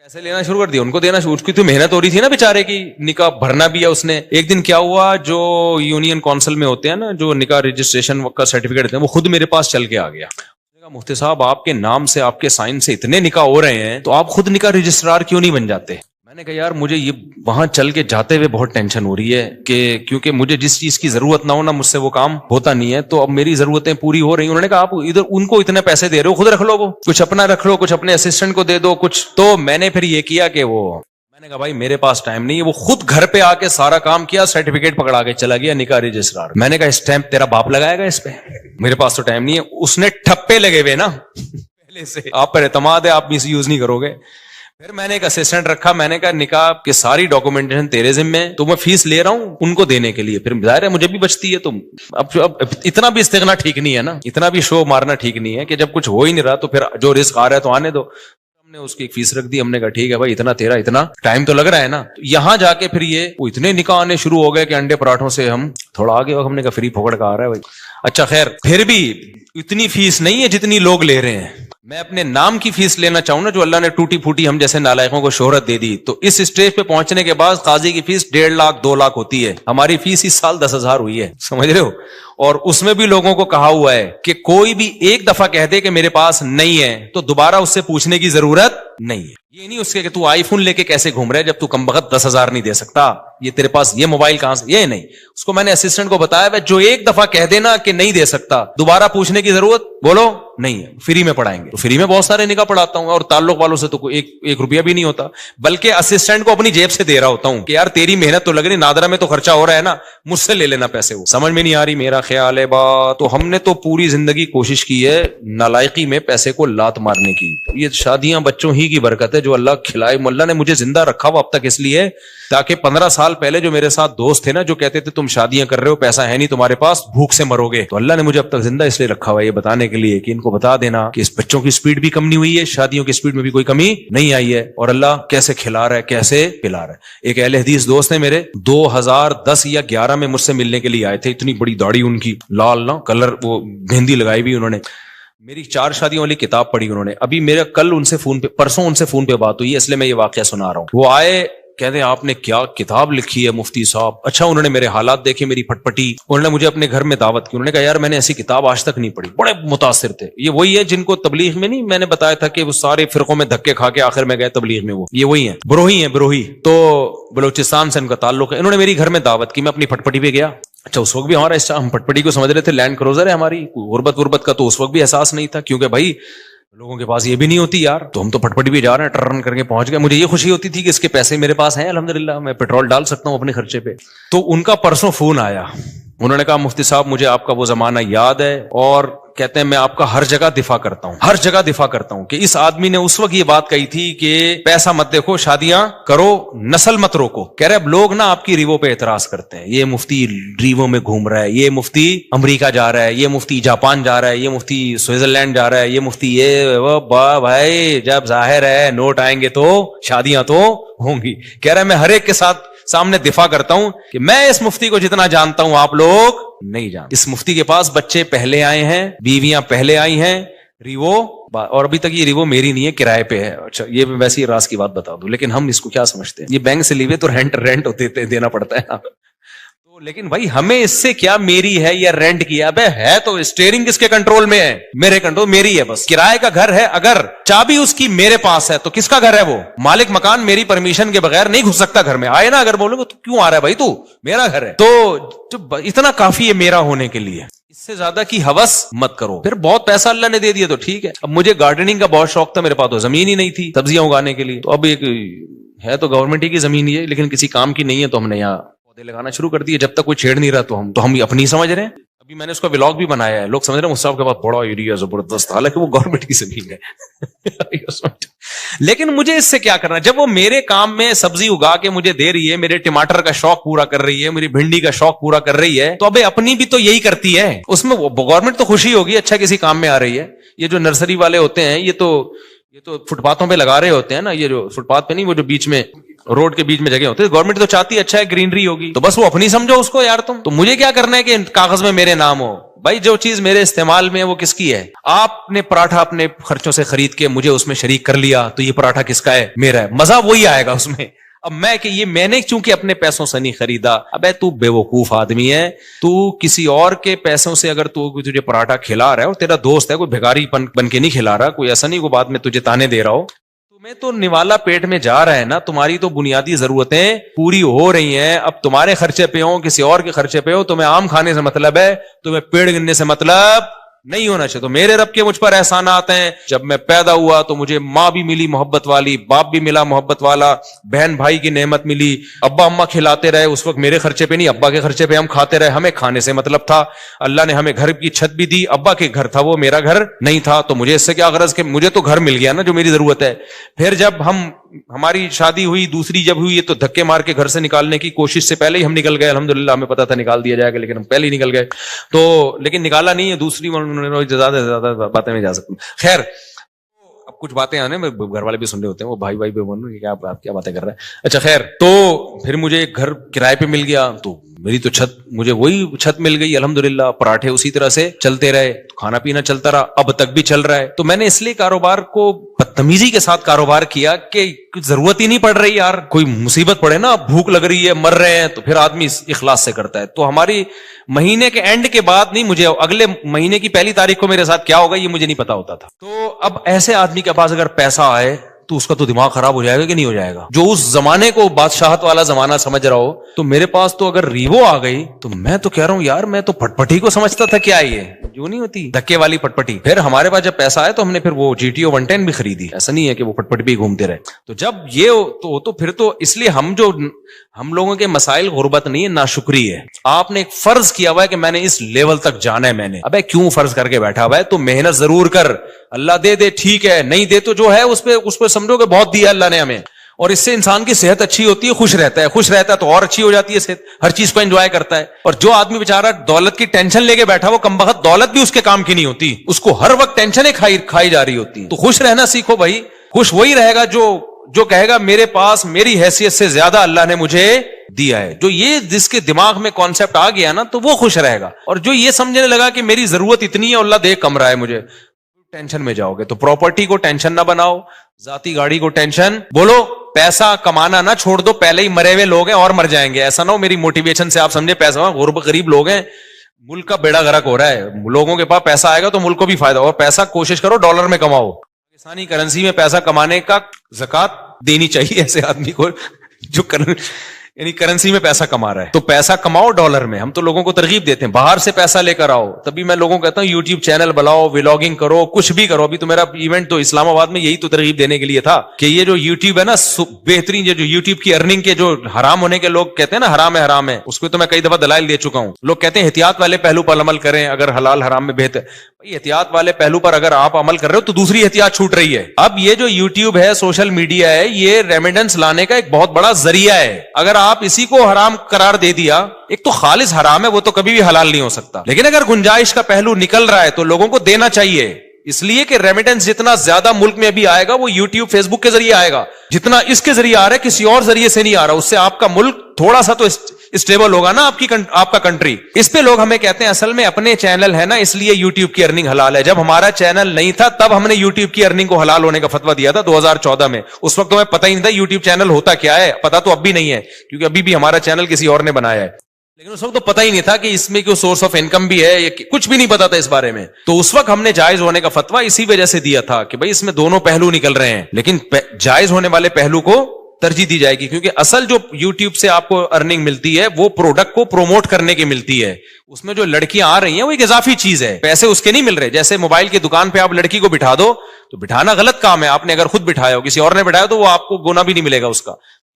پیسے لینا شروع کر دیا, ان کو دینا شروع, اس کی تو محنت ہو رہی تھی نا بیچارے کی, نکاح بھرنا بھی ہے اس نے. ایک دن کیا ہوا, جو یونین کونسل میں ہوتے ہیں نا, جو نکاح رجسٹریشن کا سرٹیفکیٹ دیتے ہیں, وہ خود میرے پاس چل کے آ گیا. مفتی صاحب آپ کے نام سے, آپ کے سائن سے اتنے نکاح ہو رہے ہیں, تو آپ خود نکاح رجسٹرار کیوں نہیں بن جاتے. میں نے کہا یار مجھے یہ وہاں چل کے جاتے ہوئے بہت ٹینشن ہو رہی ہے کہ کیونکہ مجھے جس چیز کی ضرورت نہ ہو نا, مجھ سے وہ کام ہوتا نہیں ہے, تو اب میری ضرورتیں پوری ہو رہی ہیں. انہوں نے کہا آپ ادھر ان کو اتنے پیسے دے رہے ہو, خود رکھ لو, وہ کچھ اپنا رکھ لو, کچھ اپنے اسسٹنٹ کو دے دو کچھ. تو میں نے پھر یہ کیا کہ میں نے کہا بھائی میرے پاس ٹائم نہیں ہے. وہ خود گھر پہ آ کے سارا کام کیا, سرٹیفکیٹ پکڑا کے چلا گیا نکاح رجسٹرار. میں نے کہا اسٹیمپ تیرا باپ لگائے گا اس پہ, میرے پاس تو ٹائم نہیں ہے. اس نے ٹھپے لگے ہوئے نا پہلے سے, آپ پر اعتماد ہے, آپ مس یوز نہیں کرو گے. پھر میں نے ایک اسسٹنٹ رکھا, میں نے کہا نکاح کی ساری ڈاکومنٹیشن تیرے ذمہ ہے, تو میں فیس لے رہا ہوں ان کو دینے کے لیے, پھر ظاہر ہے مجھے بھی بچتی ہے. تو اب اتنا بھی استغنا ٹھیک نہیں ہے نا, اتنا بھی شو مارنا ٹھیک نہیں ہے کہ جب کچھ ہو ہی نہیں رہا تو پھر جو رزق آ رہا ہے تو آنے دو. ہم نے اس کی ایک فیس رکھ دی, ہم نے کہا ٹھیک ہے بھائی اتنا ٹائم تو لگ رہا ہے نا. یہاں جا کے پھر یہ وہ اتنے نکاح آنے شروع ہو گئے کہ انڈے پراٹھوں سے ہم تھوڑا آگے, ہم نے کہا فری پھوکڑ کا آ رہا ہے بھائی. اچھا خیر, پھر بھی اتنی فیس نہیں ہے جتنی لوگ لے رہے ہیں. میں اپنے نام کی فیس لینا چاہوں نا، جو اللہ نے ٹوٹی پھوٹی ہم جیسے نالائقوں کو شہرت دے دی، تو اس اسٹیج پہ پہنچنے کے بعد قاضی کی فیس 1.5 لاکھ 2 لاکھ ہوتی ہے. ہماری فیس اس سال 10,000 ہوئی ہے، سمجھ رہے ہو؟ اور اس میں بھی لوگوں کو کہا ہوا ہے کہ کوئی بھی ایک دفعہ کہہ دے کہ میرے پاس نہیں ہے تو دوبارہ اس سے پوچھنے کی ضرورت نہیں ہے. یہ نہیں اس کے کہ تو آئی فون لے کے کیسے گھوم رہے جب تو کم بخت 10,000 نہیں دے سکتا، یہ تیرے پاس یہ موبائل کہاں سے، یہ نہیں. اس کو میں نے اسسٹنٹ کو بتایا جو ایک دفعہ کہہ دینا کہ نہیں دے سکتا دوبارہ پوچھنے کی ضرورت بولو نہیں ہے، فری میں پڑھائیں گے. تو فری میں بہت سارے نکاح پڑھاتا ہوں اور تعلق والوں سے تو ایک روپیہ بھی نہیں ہوتا، بلکہ اسسٹنٹ کو اپنی جیب سے دے رہا ہوتا ہوں کہ یار تیری محنت تو لگ رہی، نادرا میں تو خرچہ ہو رہا ہے نا، مجھ سے لے لینا پیسے. وہ سمجھ میں نہیں آ رہی میرا خیال ہے بات. تو ہم نے تو پوری زندگی کوشش کی ہے نالائقی میں پیسے کو لات مارنے کی. یہ شادیاں بچوں ہی کی برکت ہے جو اللہ کھلائے. اللہ نے مجھے زندہ رکھا ہوا اب تک اس لیے تاکہ 15 سال پہلے جو میرے ساتھ دوست تھے نا جو کہتے تھے تم شادیاں کر رہے ہو پیسہ ہے نہیں تمہارے پاس بھوک سے مرو گے، تو اللہ نے مجھے اب تک زندہ اس لیے رکھا ہوا ہے یہ بتانے کے لیے کہ ان کو بتا دینا کہ اس بچوں کی سپیڈ بھی کم نہیں ہوئی ہے، شادیوں کی سپیڈ میں بھی کوئی کمی نہیں آئی ہے، اور اللہ کیسے کھلا رہا ہے کیسے پلا رہا ہے. ایک اہل حدیث دوست ہیں میرے 2010 یا 11 میں مجھ سے ملنے کے لیے آئے تھے. اتنی بڑی داڑھی ان کی، لال نا کلر، وہ مہندی لگائی بھی انہوں نے. میری 4 شادیوں والی کتاب پڑھی انہوں نے. ابھی میرا کل ان سے فون پہ پرسوں ان سے فون پہ بات ہوئی ہے، اس لیے میں یہ واقعہ سنا رہا ہوں. وہ آئے کہتے ہیں آپ نے کیا کتاب لکھی ہے مفتی صاحب. اچھا انہوں نے میرے حالات دیکھے، میری پھٹ پٹی. انہوں نے مجھے اپنے گھر میں دعوت کی. انہوں نے کہا یار میں نے ایسی کتاب آج تک نہیں پڑھی. بڑے متاثر تھے. یہ وہی ہے جن کو تبلیغ میں نہیں میں نے بتایا تھا کہ وہ سارے فرقوں میں دھکے کھا کے آخر میں گئے تبلیغ میں، وہ یہ وہی ہیں، بروہی ہیں بروہی. تو بلوچستان سے ان کا تعلق ہے. انہوں نے میری گھر میں دعوت کی، میں اپنی پھٹ پٹی پہ گیا. اچھا اس وقت بھی ہمارا ہم پٹ پٹی کو سمجھ رہے تھے لینڈ کروزر ہے ہماری، غربت کا تو اس وقت بھی احساس نہیں تھا، کیونکہ بھائی لوگوں کے پاس یہ بھی نہیں ہوتی یار. تو ہم تو پٹ پٹی بھی جا رہے ہیں، ٹرن کر کے پہنچ گئے. مجھے یہ خوشی ہوتی تھی کہ اس کے پیسے میرے پاس ہیں الحمدللہ، میں پیٹرول ڈال سکتا ہوں اپنے خرچے پہ. تو ان کا پرسوں فون آیا. انہوں نے کہا مفتی صاحب مجھے آپ کا وہ زمانہ یاد ہے، اور کہتے ہیں میں آپ کا ہر جگہ دفاع کرتا ہوں، ہر جگہ دفاع کرتا ہوں کہ اس آدمی نے اس وقت یہ بات کہی تھی کہ پیسہ مت دیکھو، شادیاں کرو، نسل مت روکو. کہہ رہے اب لوگ نا آپ کی ریوو پہ اعتراض کرتے ہیں، یہ مفتی ریوو میں گھوم رہا ہے، یہ مفتی امریکہ جا رہا ہے، یہ مفتی جاپان جا رہا ہے، یہ مفتی سوئٹزرلینڈ جا رہا ہے، یہ مفتی یہ وہ. بھائی جب ظاہر ہے نوٹ آئیں گے تو شادیاں تو ہوں گی. کہہ رہا ہے میں ہر ایک کے ساتھ سامنے دفاع کرتا ہوں کہ میں اس مفتی کو جتنا جانتا ہوں آپ لوگ نہیں جانتے. اس مفتی کے پاس بچے پہلے آئے ہیں، بیویاں پہلے آئی ہیں، ریوو، اور ابھی تک یہ ریوو میری نہیں ہے، کرائے پہ ہے. اچھا یہ ویسے ہی راز کی بات بتا دوں، لیکن ہم اس کو کیا سمجھتے ہیں، یہ بینک سے لیوے تو رینٹ دینا پڑتا ہے. تو لیکن بھائی ہمیں اس سے کیا، میری ہے یا رینٹ کیا ہے تو اسٹیئرنگ کس کے کنٹرول میں ہے، میرے کنٹرول، میری ہے بس. کرائے کا گھر ہے، اگر چابی اس کی میرے پاس ہے تو کس کا گھر ہے وہ؟ مالک مکان میری پرمیشن کے بغیر نہیں گھس سکتا گھر میں. آئے نا اگر بولو تو کیوں آ رہا ہے بھائی، تو میرا گھر ہے. تو اتنا کافی ہے میرا ہونے کے لیے، اس سے زیادہ کی ہوس مت کرو. پھر بہت پیسہ اللہ نے دے دیا تو ٹھیک ہے. اب مجھے گارڈننگ کا بہت شوق تھا، میرے پاس تو زمین ہی نہیں تھی سبزیاں اگانے کے لیے. تو اب ایک ہے تو گورنمنٹ ہی کی زمین ہی ہے لیکن کسی کام کی نہیں ہے، تو ہم نے یہاں پودے لگانا شروع کر دیے. جب تک کوئی چھیڑ نہیں رہا تو ہم اپنی سمجھ رہے ہیں. ابھی میں نے اس کا ولاگ بھی بنایا ہے، لوگ سمجھ رہے ہیں مصطفیٰ کے پاس بڑا ایریا زبردست، حالانکہ وہ گورنمنٹ کی زمین ہے. لیکن مجھے اس سے کیا کرنا، جب وہ میرے کام میں سبزی اگا کے مجھے دے رہی ہے، میرے ٹماٹر کا شوق پورا کر رہی ہے، میری بھنڈی کا شوق پورا کر رہی ہے، تو ابھی اپنی بھی تو یہی کرتی ہے. اس میں گورنمنٹ تو خوشی ہوگی، اچھا کسی کام میں آ رہی ہے. یہ جو نرسری والے ہوتے ہیں یہ تو فٹ پاتھوں پہ لگا رہے ہوتے ہیں نا، یہ جو فٹ پاتھ پہ نہیں، وہ جو بیچ میں روڈ کے بیچ میں جگہ ہوتی ہے، گورنمنٹ تو چاہتی ہے اچھا ہے گرینری ہوگی، تو بس وہ اپنی سمجھو اس کو یار. تم تو مجھے کیا کرنا ہے کہ کاغذ میں میرے نام ہو. بھائی جو چیز میرے استعمال میں ہے وہ کس کی ہے؟ آپ نے پراٹھا اپنے خرچوں سے خرید کے مجھے اس میں شریک کر لیا تو یہ پراٹھا کس کا ہے؟ میرا ہے. مزہ وہی آئے گا اس میں. اب میں کہ یہ میں نے چونکہ اپنے پیسوں سے نہیں خریدا. ابے تو بے وقوف آدمی ہے، تو کسی اور کے پیسوں سے اگر تو تجھے پراٹھا کھلا رہا ہے اور تیرا دوست ہے، کوئی بھیکاری بن کے نہیں کھلا رہا، کوئی ایسا نہیں کوئی بعد میں تجھے تانے دے رہا ہو. تمہیں تو نوالا پیٹ میں جا رہا ہے نا، تمہاری تو بنیادی ضرورتیں پوری ہو رہی ہیں. اب تمہارے خرچے پہ ہو، کسی اور کے خرچے پہ ہو، تمہیں آم کھانے سے مطلب ہے، تمہیں پیڑ گننے سے مطلب نہیں ہونا چاہیے. تو میرے رب کے مجھ پر احسانات ہیں. جب میں پیدا ہوا تو مجھے ماں بھی ملی محبت والی، باپ بھی ملا محبت والا، بہن بھائی کی نعمت ملی، ابا اماں کھلاتے رہے، اس وقت میرے خرچے پہ نہیں ابا کے خرچے پہ ہم کھاتے رہے، ہمیں کھانے سے مطلب تھا. اللہ نے ہمیں گھر کی چھت بھی دی، ابا کے گھر تھا وہ، میرا گھر نہیں تھا. تو مجھے اس سے کیا غرض کہ مجھے تو گھر مل گیا نا جو میری ضرورت ہے. پھر جب ہماری شادی ہوئی، دوسری جب ہوئی، تو دھکے مار کے گھر سے نکالنے کی کوشش سے پہلے ہی ہم نکل گئے. الحمدللہ ہمیں پتا تھا نکال دیا جائے گا لیکن ہم پہلے ہی نکل گئے. تو لیکن نکالا نہیں ہے، دوسری زیادہ سے زیادہ باتیں میں جا سکتا ہوں. خیر اب کچھ باتیں آنے میں گھر والے بھی سن رہے ہوتے ہیں، وہ بھائی بھی بول رہے ہیں کہ آپ کیا باتیں کر رہے ہیں. اچھا خیر، تو پھر مجھے ایک گھر کرائے پہ مل گیا. تو میری تو چھت, مجھے وہی چھت مل گئی الحمدللہ, پراٹھے اسی طرح سے چلتے رہے, کھانا پینا چلتا رہا, اب تک بھی چل رہا ہے. تو میں نے اس لیے کاروبار کو بدتمیزی کے ساتھ کاروبار کیا کہ ضرورت ہی نہیں پڑ رہی یار, کوئی مصیبت پڑے نا, بھوک لگ رہی ہے, مر رہے ہیں, تو پھر آدمی اخلاص سے کرتا ہے. تو ہماری مہینے کے اینڈ کے بعد نہیں, مجھے اگلے مہینے کی پہلی تاریخ کو میرے ساتھ کیا ہوگا یہ مجھے نہیں پتا ہوتا تھا. تو اب ایسے آدمی کے پاس اگر پیسہ آئے تو اس کا تو دماغ خراب ہو جائے گا کہ نہیں ہو جائے گا, جو اس زمانے کو بادشاہت والا زمانہ سمجھ رہا ہو. تو میرے پاس تو اگر ریوو آ گئی تو میں تو کہہ رہا ہوں یار, میں تو پٹ پٹی کو سمجھتا تھا کیا یہ جو نہیں ہوتی دھکے والی پٹ پٹی. پھر ہمارے پاس جب پیسہ آیا تو ہم نے پھر وہ GTO 110 بھی خریدی. ایسا نہیں ہے کہ وہ پٹ پٹی بھی گھومتے رہے. تو جب یہ تو پھر تو اس لیے ہم لوگوں کے مسائل غربت نہیں ہے, ناشکری ہے. آپ نے ایک فرض کیا ہوا ہے کہ میں نے اس لیول تک جانا ہے. میں نے ابے کیوں فرض کر کے بیٹھا ہوا ہے, تو محنت ضرور کر, اللہ دے دے ٹھیک ہے, نہیں دے تو جو ہے اس پہ سمجھو کہ بہت دیا اللہ نے ہمیں. اور اس سے انسان کی صحت اچھی ہوتی ہے, خوش رہتا ہے تو اور اچھی ہو جاتی ہے صحت, ہر چیز کو انجوائے کرتا ہے. اور جو آدمی بیچارہ دولت کی ٹینشن لے کے بیٹھا, وہ کمبخت دولت بھی اس کے کام کی نہیں ہوتی, اس کو ہر وقت ٹینشنیں کھائی جا رہی ہوتی. تو خوش رہنا سیکھو بھائی. خوش وہی رہے گا جو کہے گا میرے پاس میری حیثیت سے زیادہ اللہ نے مجھے دیا ہے. جو یہ جس کے دماغ میں کانسیپٹ آ گیا نا, تو وہ خوش رہے گا. اور جو یہ سمجھنے لگا کہ میری ضرورت اتنی ہے, اللہ دے کم رہا ہے مجھے, ٹینشن میں جاؤ گے. تو پراپرٹی کو ٹینشن نہ بناؤ, ذاتی گاڑی کو ٹینشن, بولو پیسہ کمانا نہ چھوڑ دو, پہلے ہی مرے ہوئے لوگ ہیں اور مر جائیں گے. ایسا نہ ہو میری موٹیویشن سے آپ سمجھے پیسہ, غریب لوگ ہیں, ملک کا بیڑا غرق ہو رہا ہے. لوگوں کے پاس پیسہ آئے گا تو ملک کو بھی فائدہ, اور پیسہ کوشش کرو ڈالر میں کماؤ. پاکستانی کرنسی میں پیسہ کمانے کا زکات دینی چاہیے ایسے آدمی کو جو یعنی کرنسی میں پیسہ کما رہا ہے. تو پیسہ کماؤ ڈالر میں. ہم تو لوگوں کو ترغیب دیتے ہیں باہر سے پیسہ لے کر آؤ. تبھی میں لوگوں کو کہتا ہوں یوٹیوب چینل بناؤ, ولاگنگ کرو, کچھ بھی کرو. ابھی تو میرا ایونٹ تو اسلام آباد میں یہی تو ترغیب دینے کے لیے تھا کہ یہ جو یوٹیوب ہے نا, بہترین, یہ جو یوٹیوب کی ارننگ کے جو حرام ہونے کے لوگ کہتے ہیں نا حرام ہے, اس کو تو میں کئی دفعہ دلائل دے چکا ہوں. لوگ کہتے ہیں احتیاط والے پہلو پر عمل کریں, اگر حلال حرام میں بہتر. بھائی احتیاط والے پہلو پر اگر آپ عمل کر رہے ہو تو دوسری احتیاط چھوٹ رہی ہے. اب یہ جو یوٹیوب ہے, سوشل میڈیا ہے, یہ ریمیڈنس لانے کا ایک بہت بڑا ذریعہ ہے. اگر آپ اسی کو حرام قرار دے دیا, ایک تو خالص حرام ہے, وہ تو کبھی بھی حلال نہیں ہو سکتا, لیکن اگر گنجائش کا پہلو نکل رہا ہے تو لوگوں کو دینا چاہیے. اس لیے کہ ریمیڈنس جتنا زیادہ ملک میں ابھی آئے گا وہ یوٹیوب فیس بک کے ذریعے آئے گا, جتنا اس کے ذریعے آ رہا ہے کسی اور ذریعے سے نہیں آ رہا. اس سے آپ کا ملک تھوڑا سا تو اسٹیبل ہوگا نا, آپ کا کنٹری. اس پہ لوگ ہمیں کہتے ہیں اصل میں اپنے چینل ہے نا اس لیے یوٹیوب کی ارننگ حلال ہے. جب ہمارا چینل نہیں تھا تب ہم نے یوٹیوب کی ارننگ کو حلال ہونے کا فتویٰ دیا تھا 2014 میں. اس وقت ہمیں پتہ ہی نہیں تھا یوٹیوب چینل ہوتا کیا ہے, پتا تو اب بھی نہیں ہے کیونکہ ابھی بھی ہمارا چینل کسی اور نے بنایا ہے, لیکن اس وقت تو پتہ ہی نہیں تھا کہ اس میں کوئی سورس آف انکم بھی ہے, کچھ بھی نہیں پتا تھا اس بارے میں. تو اس وقت ہم نے جائز ہونے کا فتویٰ اسی وجہ سے دیا تھا کہ بھائی اس میں دونوں پہلو نکل رہے ہیں, لیکن جائز ہونے والے پہلو کو ترجیح دی جائے گی, کیونکہ اصل جو یوٹیوب سے آپ کو ارننگ ملتی ہے وہ پروڈکٹ کو پروموٹ کرنے کی ملتی ہے. اس میں جو لڑکیاں آ رہی ہیں وہ ایک اضافی چیز ہے, پیسے اس کے نہیں مل رہے. جیسے موبائل کی دکان پہ آپ لڑکی کو بٹھا دو تو بٹھانا غلط کام ہے, آپ نے اگر خود بٹھایا ہو, کسی اور نے بٹھایا تو وہ آپ کو گنا بھی نہیں ملے گا اس کا.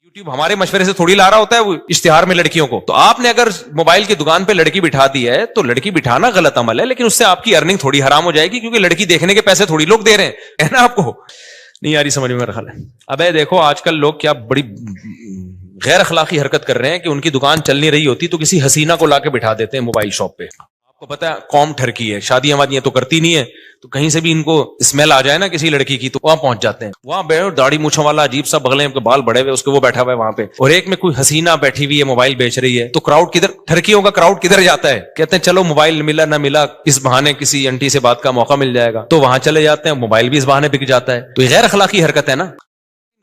یوٹیوب ہمارے مشورے سے تھوڑی لا رہا ہوتا ہے وہ اشتہار میں لڑکیوں کو. تو آپ نے اگر موبائل کی دکان پہ لڑکی بٹھا دی ہے تو لڑکی بٹھانا غلط عمل ہے, لیکن اس سے آپ کی ارننگ تھوڑی حرام ہو جائے گی, کیونکہ لڑکی دیکھنے کے پیسے تھوڑی لوگ دے رہے ہیں, ہے نا. آپ کو نہیں آ رہی سمجھ میں میرا خیال ہے. اب دیکھو آج کل لوگ کیا بڑی غیر اخلاقی حرکت کر رہے ہیں کہ ان کی دکان چل نہیں رہی ہوتی تو کسی حسینہ کو لا کے بٹھا دیتے ہیں موبائل شاپ پہ. آپ کو پتا ہے قوم ٹھرکی ہے, شادیاں وادیاں تو کرتی نہیں ہے, تو کہیں سے بھی ان کو اسمیل آ جائے نا کسی لڑکی کی تو وہاں پہنچ جاتے ہیں. وہاں بیٹھے داڑھی مونچھوں والا عجیب سا بغلیں کے بال بڑے ہوئے اس کے وہ بیٹھا ہوا ہے وہاں پہ, اور ایک میں کوئی حسینہ بیٹھی ہوئی ہے موبائل بیچ رہی ہے. تو کراؤڈ کدھر, ٹھرکیوں کا کراؤڈ کدھر جاتا ہے, کہتے ہیں چلو موبائل ملا نہ ملا اس بہانے کسی انٹی سے بات کا موقع مل جائے گا, تو وہاں چلے جاتے ہیں, موبائل بھی اس بہانے بک جاتا ہے. تو یہ غیر اخلاقی حرکت ہے نا.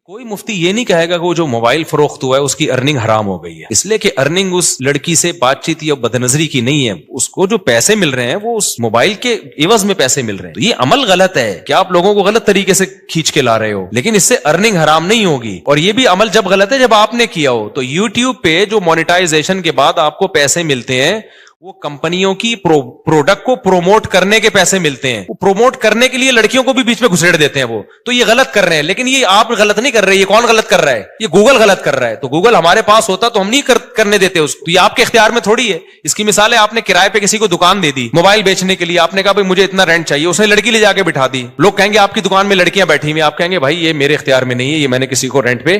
کوئی مفتی یہ نہیں کہے گا کہ وہ جو موبائل فروخت ہوا ہے اس کی ارننگ حرام ہو گئی ہے, اس لیے کہ ارننگ اس لڑکی سے بات چیت یا بدنظری کی نہیں ہے. اس کو جو پیسے مل رہے ہیں وہ اس موبائل کے عوض میں پیسے مل رہے ہیں. تو یہ عمل غلط ہے کہ آپ لوگوں کو غلط طریقے سے کھینچ کے لا رہے ہو, لیکن اس سے ارننگ حرام نہیں ہوگی. اور یہ بھی عمل جب غلط ہے جب آپ نے کیا ہو. تو یوٹیوب پہ جو مونیٹائزیشن کے بعد آپ کو پیسے ملتے ہیں وہ کمپنیوں کی پروڈکٹ کو پروموٹ کرنے کے پیسے ملتے ہیں. وہ پروموٹ کرنے کے لیے لڑکیوں کو بھی بیچ میں گھسیڑ دیتے ہیں وہ. تو یہ غلط کر رہے ہیں, لیکن یہ آپ غلط نہیں کر رہے. یہ کون غلط کر رہا ہے؟ یہ گوگل غلط کر رہا ہے. تو گوگل ہمارے پاس ہوتا تو ہم نہیں کرنے دیتے اس کو. تو یہ آپ کے اختیار میں تھوڑی ہے. اس کی مثال ہے آپ نے کرائے پہ کسی کو دکان دے دی موبائل بیچنے کے لیے, آپ نے کہا بھائی مجھے اتنا رینٹ چاہیے, اس نے لڑکی لے جا کے بٹھا دی. لوگ کہیں گے آپ کی دکان میں لڑکیاں بیٹھی ہوئی, آپ کہیں گے بھائی یہ میرے اختیار میں نہیں ہے, یہ میں نے کسی کو رینٹ پہ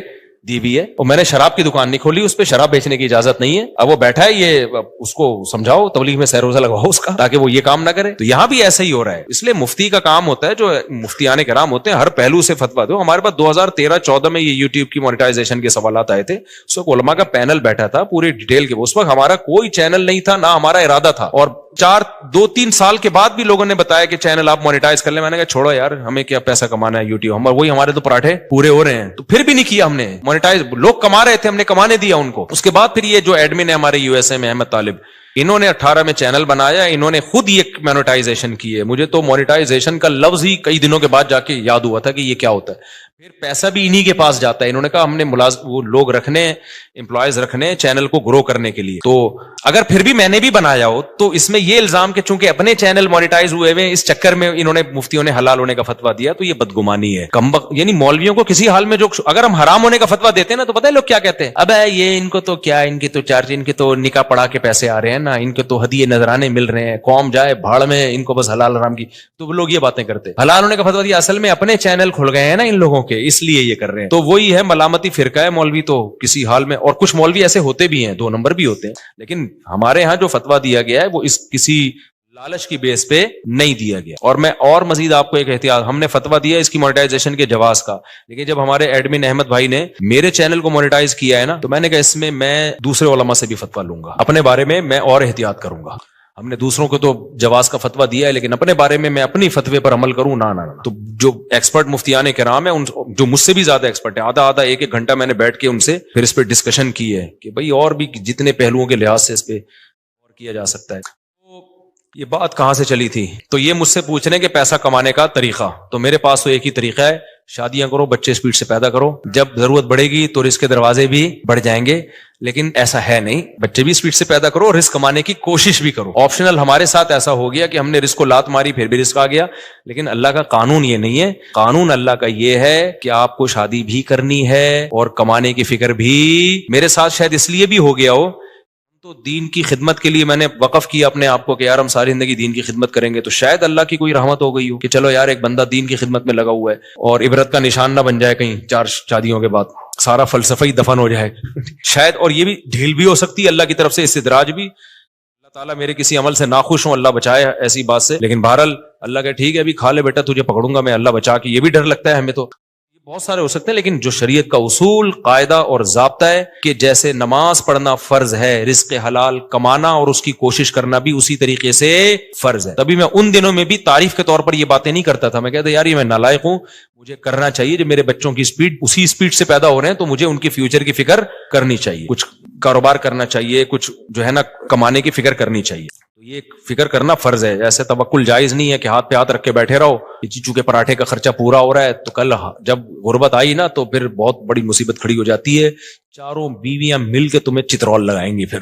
دی بھی ہے, اور میں نے شراب کی دکان نہیں کھولی, اس پہ شراب بیچنے کی اجازت نہیں ہے. اب وہ بیٹھا ہے, یہ اس کو سمجھاؤ, تبلیغ میں سیروزہ لگواؤ اس کا, تاکہ وہ یہ کام نہ کرے. تو یہاں بھی ایسا ہی ہو رہا ہے. اس لیے مفتی کا کام ہوتا ہے, جو مفتیان کرام ہوتے ہیں, ہر پہلو سے فتویٰ دو. ہمارے پاس 2013-14 میں یہ یوٹیوب کی مونیٹائزیشن کے سوالات آئے تھے, اس وقت علماء کا پینل بیٹھا تھا پوری ڈیٹیل کے. اس وقت ہمارا کوئی چینل نہیں تھا, نہ ہمارا ارادہ تھا, اور 2-3 سال کے بعد بھی لوگوں نے بتایا کہ چینل آپ مونیٹائز کر لیں. میں نے کہا چھوڑو یار, ہمیں کیا پیسہ کمانا ہے یوٹیوب, وہی ہمارے تو پراٹھے پورے ہو رہے ہیں. تو پھر بھی نہیں کیا ہم نے مونیٹائز. لوگ کما رہے تھے, ہم نے کمانے دیا ان کو. اس کے بعد پھر یہ جو ایڈمن ہے ہمارے یو ایس اے میں, احمد طالب, انہوں نے 18 میں چینل بنایا, انہوں نے خود یہ مونیٹائزیشن کی ہے. مجھے تو مونیٹائزیشن کا لفظ ہی کئی دنوں کے بعد جا کے یاد ہوا تھا کہ یہ کیا ہوتا ہے. پھر پیسہ بھی انہی کے پاس جاتا ہے. انہوں نے کہا ہم نے وہ لوگ رکھنے, امپلائیز رکھنے چینل کو گرو کرنے کے لیے. تو اگر پھر بھی میں نے بھی بنایا ہو تو اس میں یہ الزام کہ چونکہ اپنے چینل مونیٹائز ہوئے ہوئے, اس چکر میں انہوں نے مفتیوں نے حلال ہونے کا فتویٰ دیا, تو یہ بدگمانی ہے. یعنی مولویوں کو کسی حال میں جو, اگر ہم حرام ہونے کا فتویٰ دیتے ہیں نا, تو پتہ ہے لوگ کیا کہتے ہیں, اب یہ ان کو تو کیا, ان کی تو چارج, ان کے تو نکاح پڑھا کے پیسے آ رہے ہیں نا, ان کے تو ہدیے نذرانے مل رہے ہیں, قوم جائے بھاڑ میں, ان کو بس حلال حرام کی. تو لوگ یہ باتیں کرتے ہیں. حلال ہونے کا فتویٰ دیا, اصل میں اپنے چینل کھل گئے ہیں نا ان لوگوں کے, اس لیے یہ کر رہے ہیں. تو وہی ہے ملامتی فرقہ ہے مولوی تو کسی حال میں. اور کچھ مولوی ایسے ہوتے بھی ہیں, 2 نمبر بھی ہوتے ہیں, لیکن ہمارے ہاں جو فتویٰ دیا گیا ہے وہ اس کسی لالچ کی بیس پہ نہیں دیا گیا. اور میں اور مزید آپ کو ایک احتیاط, ہم نے فتویٰ دیا اس کی مونیٹائزیشن کے جواز کا, لیکن جب ہمارے ایڈمن احمد بھائی نے میرے چینل کو مونیٹائز کیا ہے نا, تو میں نے کہا اس میں میں دوسرے علماء سے بھی فتویٰ لوں گا, اپنے بارے میں میں اور احتیاط کروں گا. ہم نے دوسروں کو تو جواز کا فتویٰ دیا ہے, لیکن اپنے بارے میں اپنی فتوے پر عمل کروں نہ. تو جو ایکسپرٹ مفتیان کرام ہیں, جو مجھ سے بھی زیادہ ایکسپرٹ ہیں, آدھا 1-1 گھنٹہ میں نے بیٹھ کے ان سے پھر اس پہ ڈسکشن کی ہے کہ بھئی اور بھی جتنے پہلوؤں کے لحاظ سے اس پہ اور کیا جا سکتا ہے. تو یہ بات کہاں سے چلی تھی, تو یہ مجھ سے پوچھ رہے ہیں کہ پیسہ کمانے کا طریقہ. تو میرے پاس تو ایک ہی طریقہ ہے, شادیاں کرو, بچے اسپیڈ سے پیدا کرو, جب ضرورت بڑھے گی تو رزق کے دروازے بھی بڑھ جائیں گے. لیکن ایسا ہے نہیں, بچے بھی اسپیڈ سے پیدا کرو, رزق کمانے کی کوشش بھی کرو. آپشنل ہمارے ساتھ ایسا ہو گیا کہ ہم نے رزق کو لات ماری, پھر بھی رزق آ گیا. لیکن اللہ کا قانون یہ نہیں ہے. قانون اللہ کا یہ ہے کہ آپ کو شادی بھی کرنی ہے اور کمانے کی فکر بھی. میرے ساتھ شاید اس لیے بھی ہو گیا ہو, تو دین کی خدمت کے لیے میں نے وقف کیا اپنے آپ کو کہ یار ہم ساری زندگی دین کی خدمت کریں گے. تو شاید اللہ کی کوئی رحمت ہو گئی ہو کہ چلو یار ایک بندہ دین کی خدمت میں لگا ہوا ہے, اور عبرت کا نشان نہ بن جائے کہیں 4 شادیوں کے بعد سارا فلسفہ ہی دفن ہو جائے شاید. اور یہ بھی ڈھیل بھی ہو سکتی ہے اللہ کی طرف سے, استدراج بھی. اللہ تعالیٰ میرے کسی عمل سے ناخوش ہوں, اللہ بچائے ایسی بات سے. لیکن بہرحال اللہ کہ ٹھیک ہے ابھی کھا لے بیٹا, تجھے پکڑوں گا میں, اللہ بچا کے. یہ بھی ڈر لگتا ہے ہمیں, تو بہت سارے ہو سکتے ہیں. لیکن جو شریعت کا اصول, قاعدہ اور ضابطہ ہے کہ جیسے نماز پڑھنا فرض ہے, رزق حلال کمانا اور اس کی کوشش کرنا بھی اسی طریقے سے فرض ہے. تبھی میں ان دنوں میں بھی تعریف کے طور پر یہ باتیں نہیں کرتا تھا. میں کہتا یار یہ میں نالائق ہوں, مجھے کرنا چاہیے. جب میرے بچوں کی سپیڈ اسی سپیڈ سے پیدا ہو رہے ہیں تو مجھے ان کے فیوچر کی فکر کرنی چاہیے, کچھ کاروبار کرنا چاہیے, کچھ جو ہے نا کمانے کی فکر کرنی چاہیے. تو یہ فکر کرنا فرض ہے. ایسے توکل جائز نہیں ہے کہ ہاتھ پہ ہاتھ رکھ کے بیٹھے رہو کہ چونکہ پراٹھے کا خرچہ پورا ہو رہا ہے. تو کل جب غربت آئی نا تو پھر بہت بڑی مصیبت کھڑی ہو جاتی ہے. 4 بیویاں مل کے تمہیں چترول لگائیں گی پھر.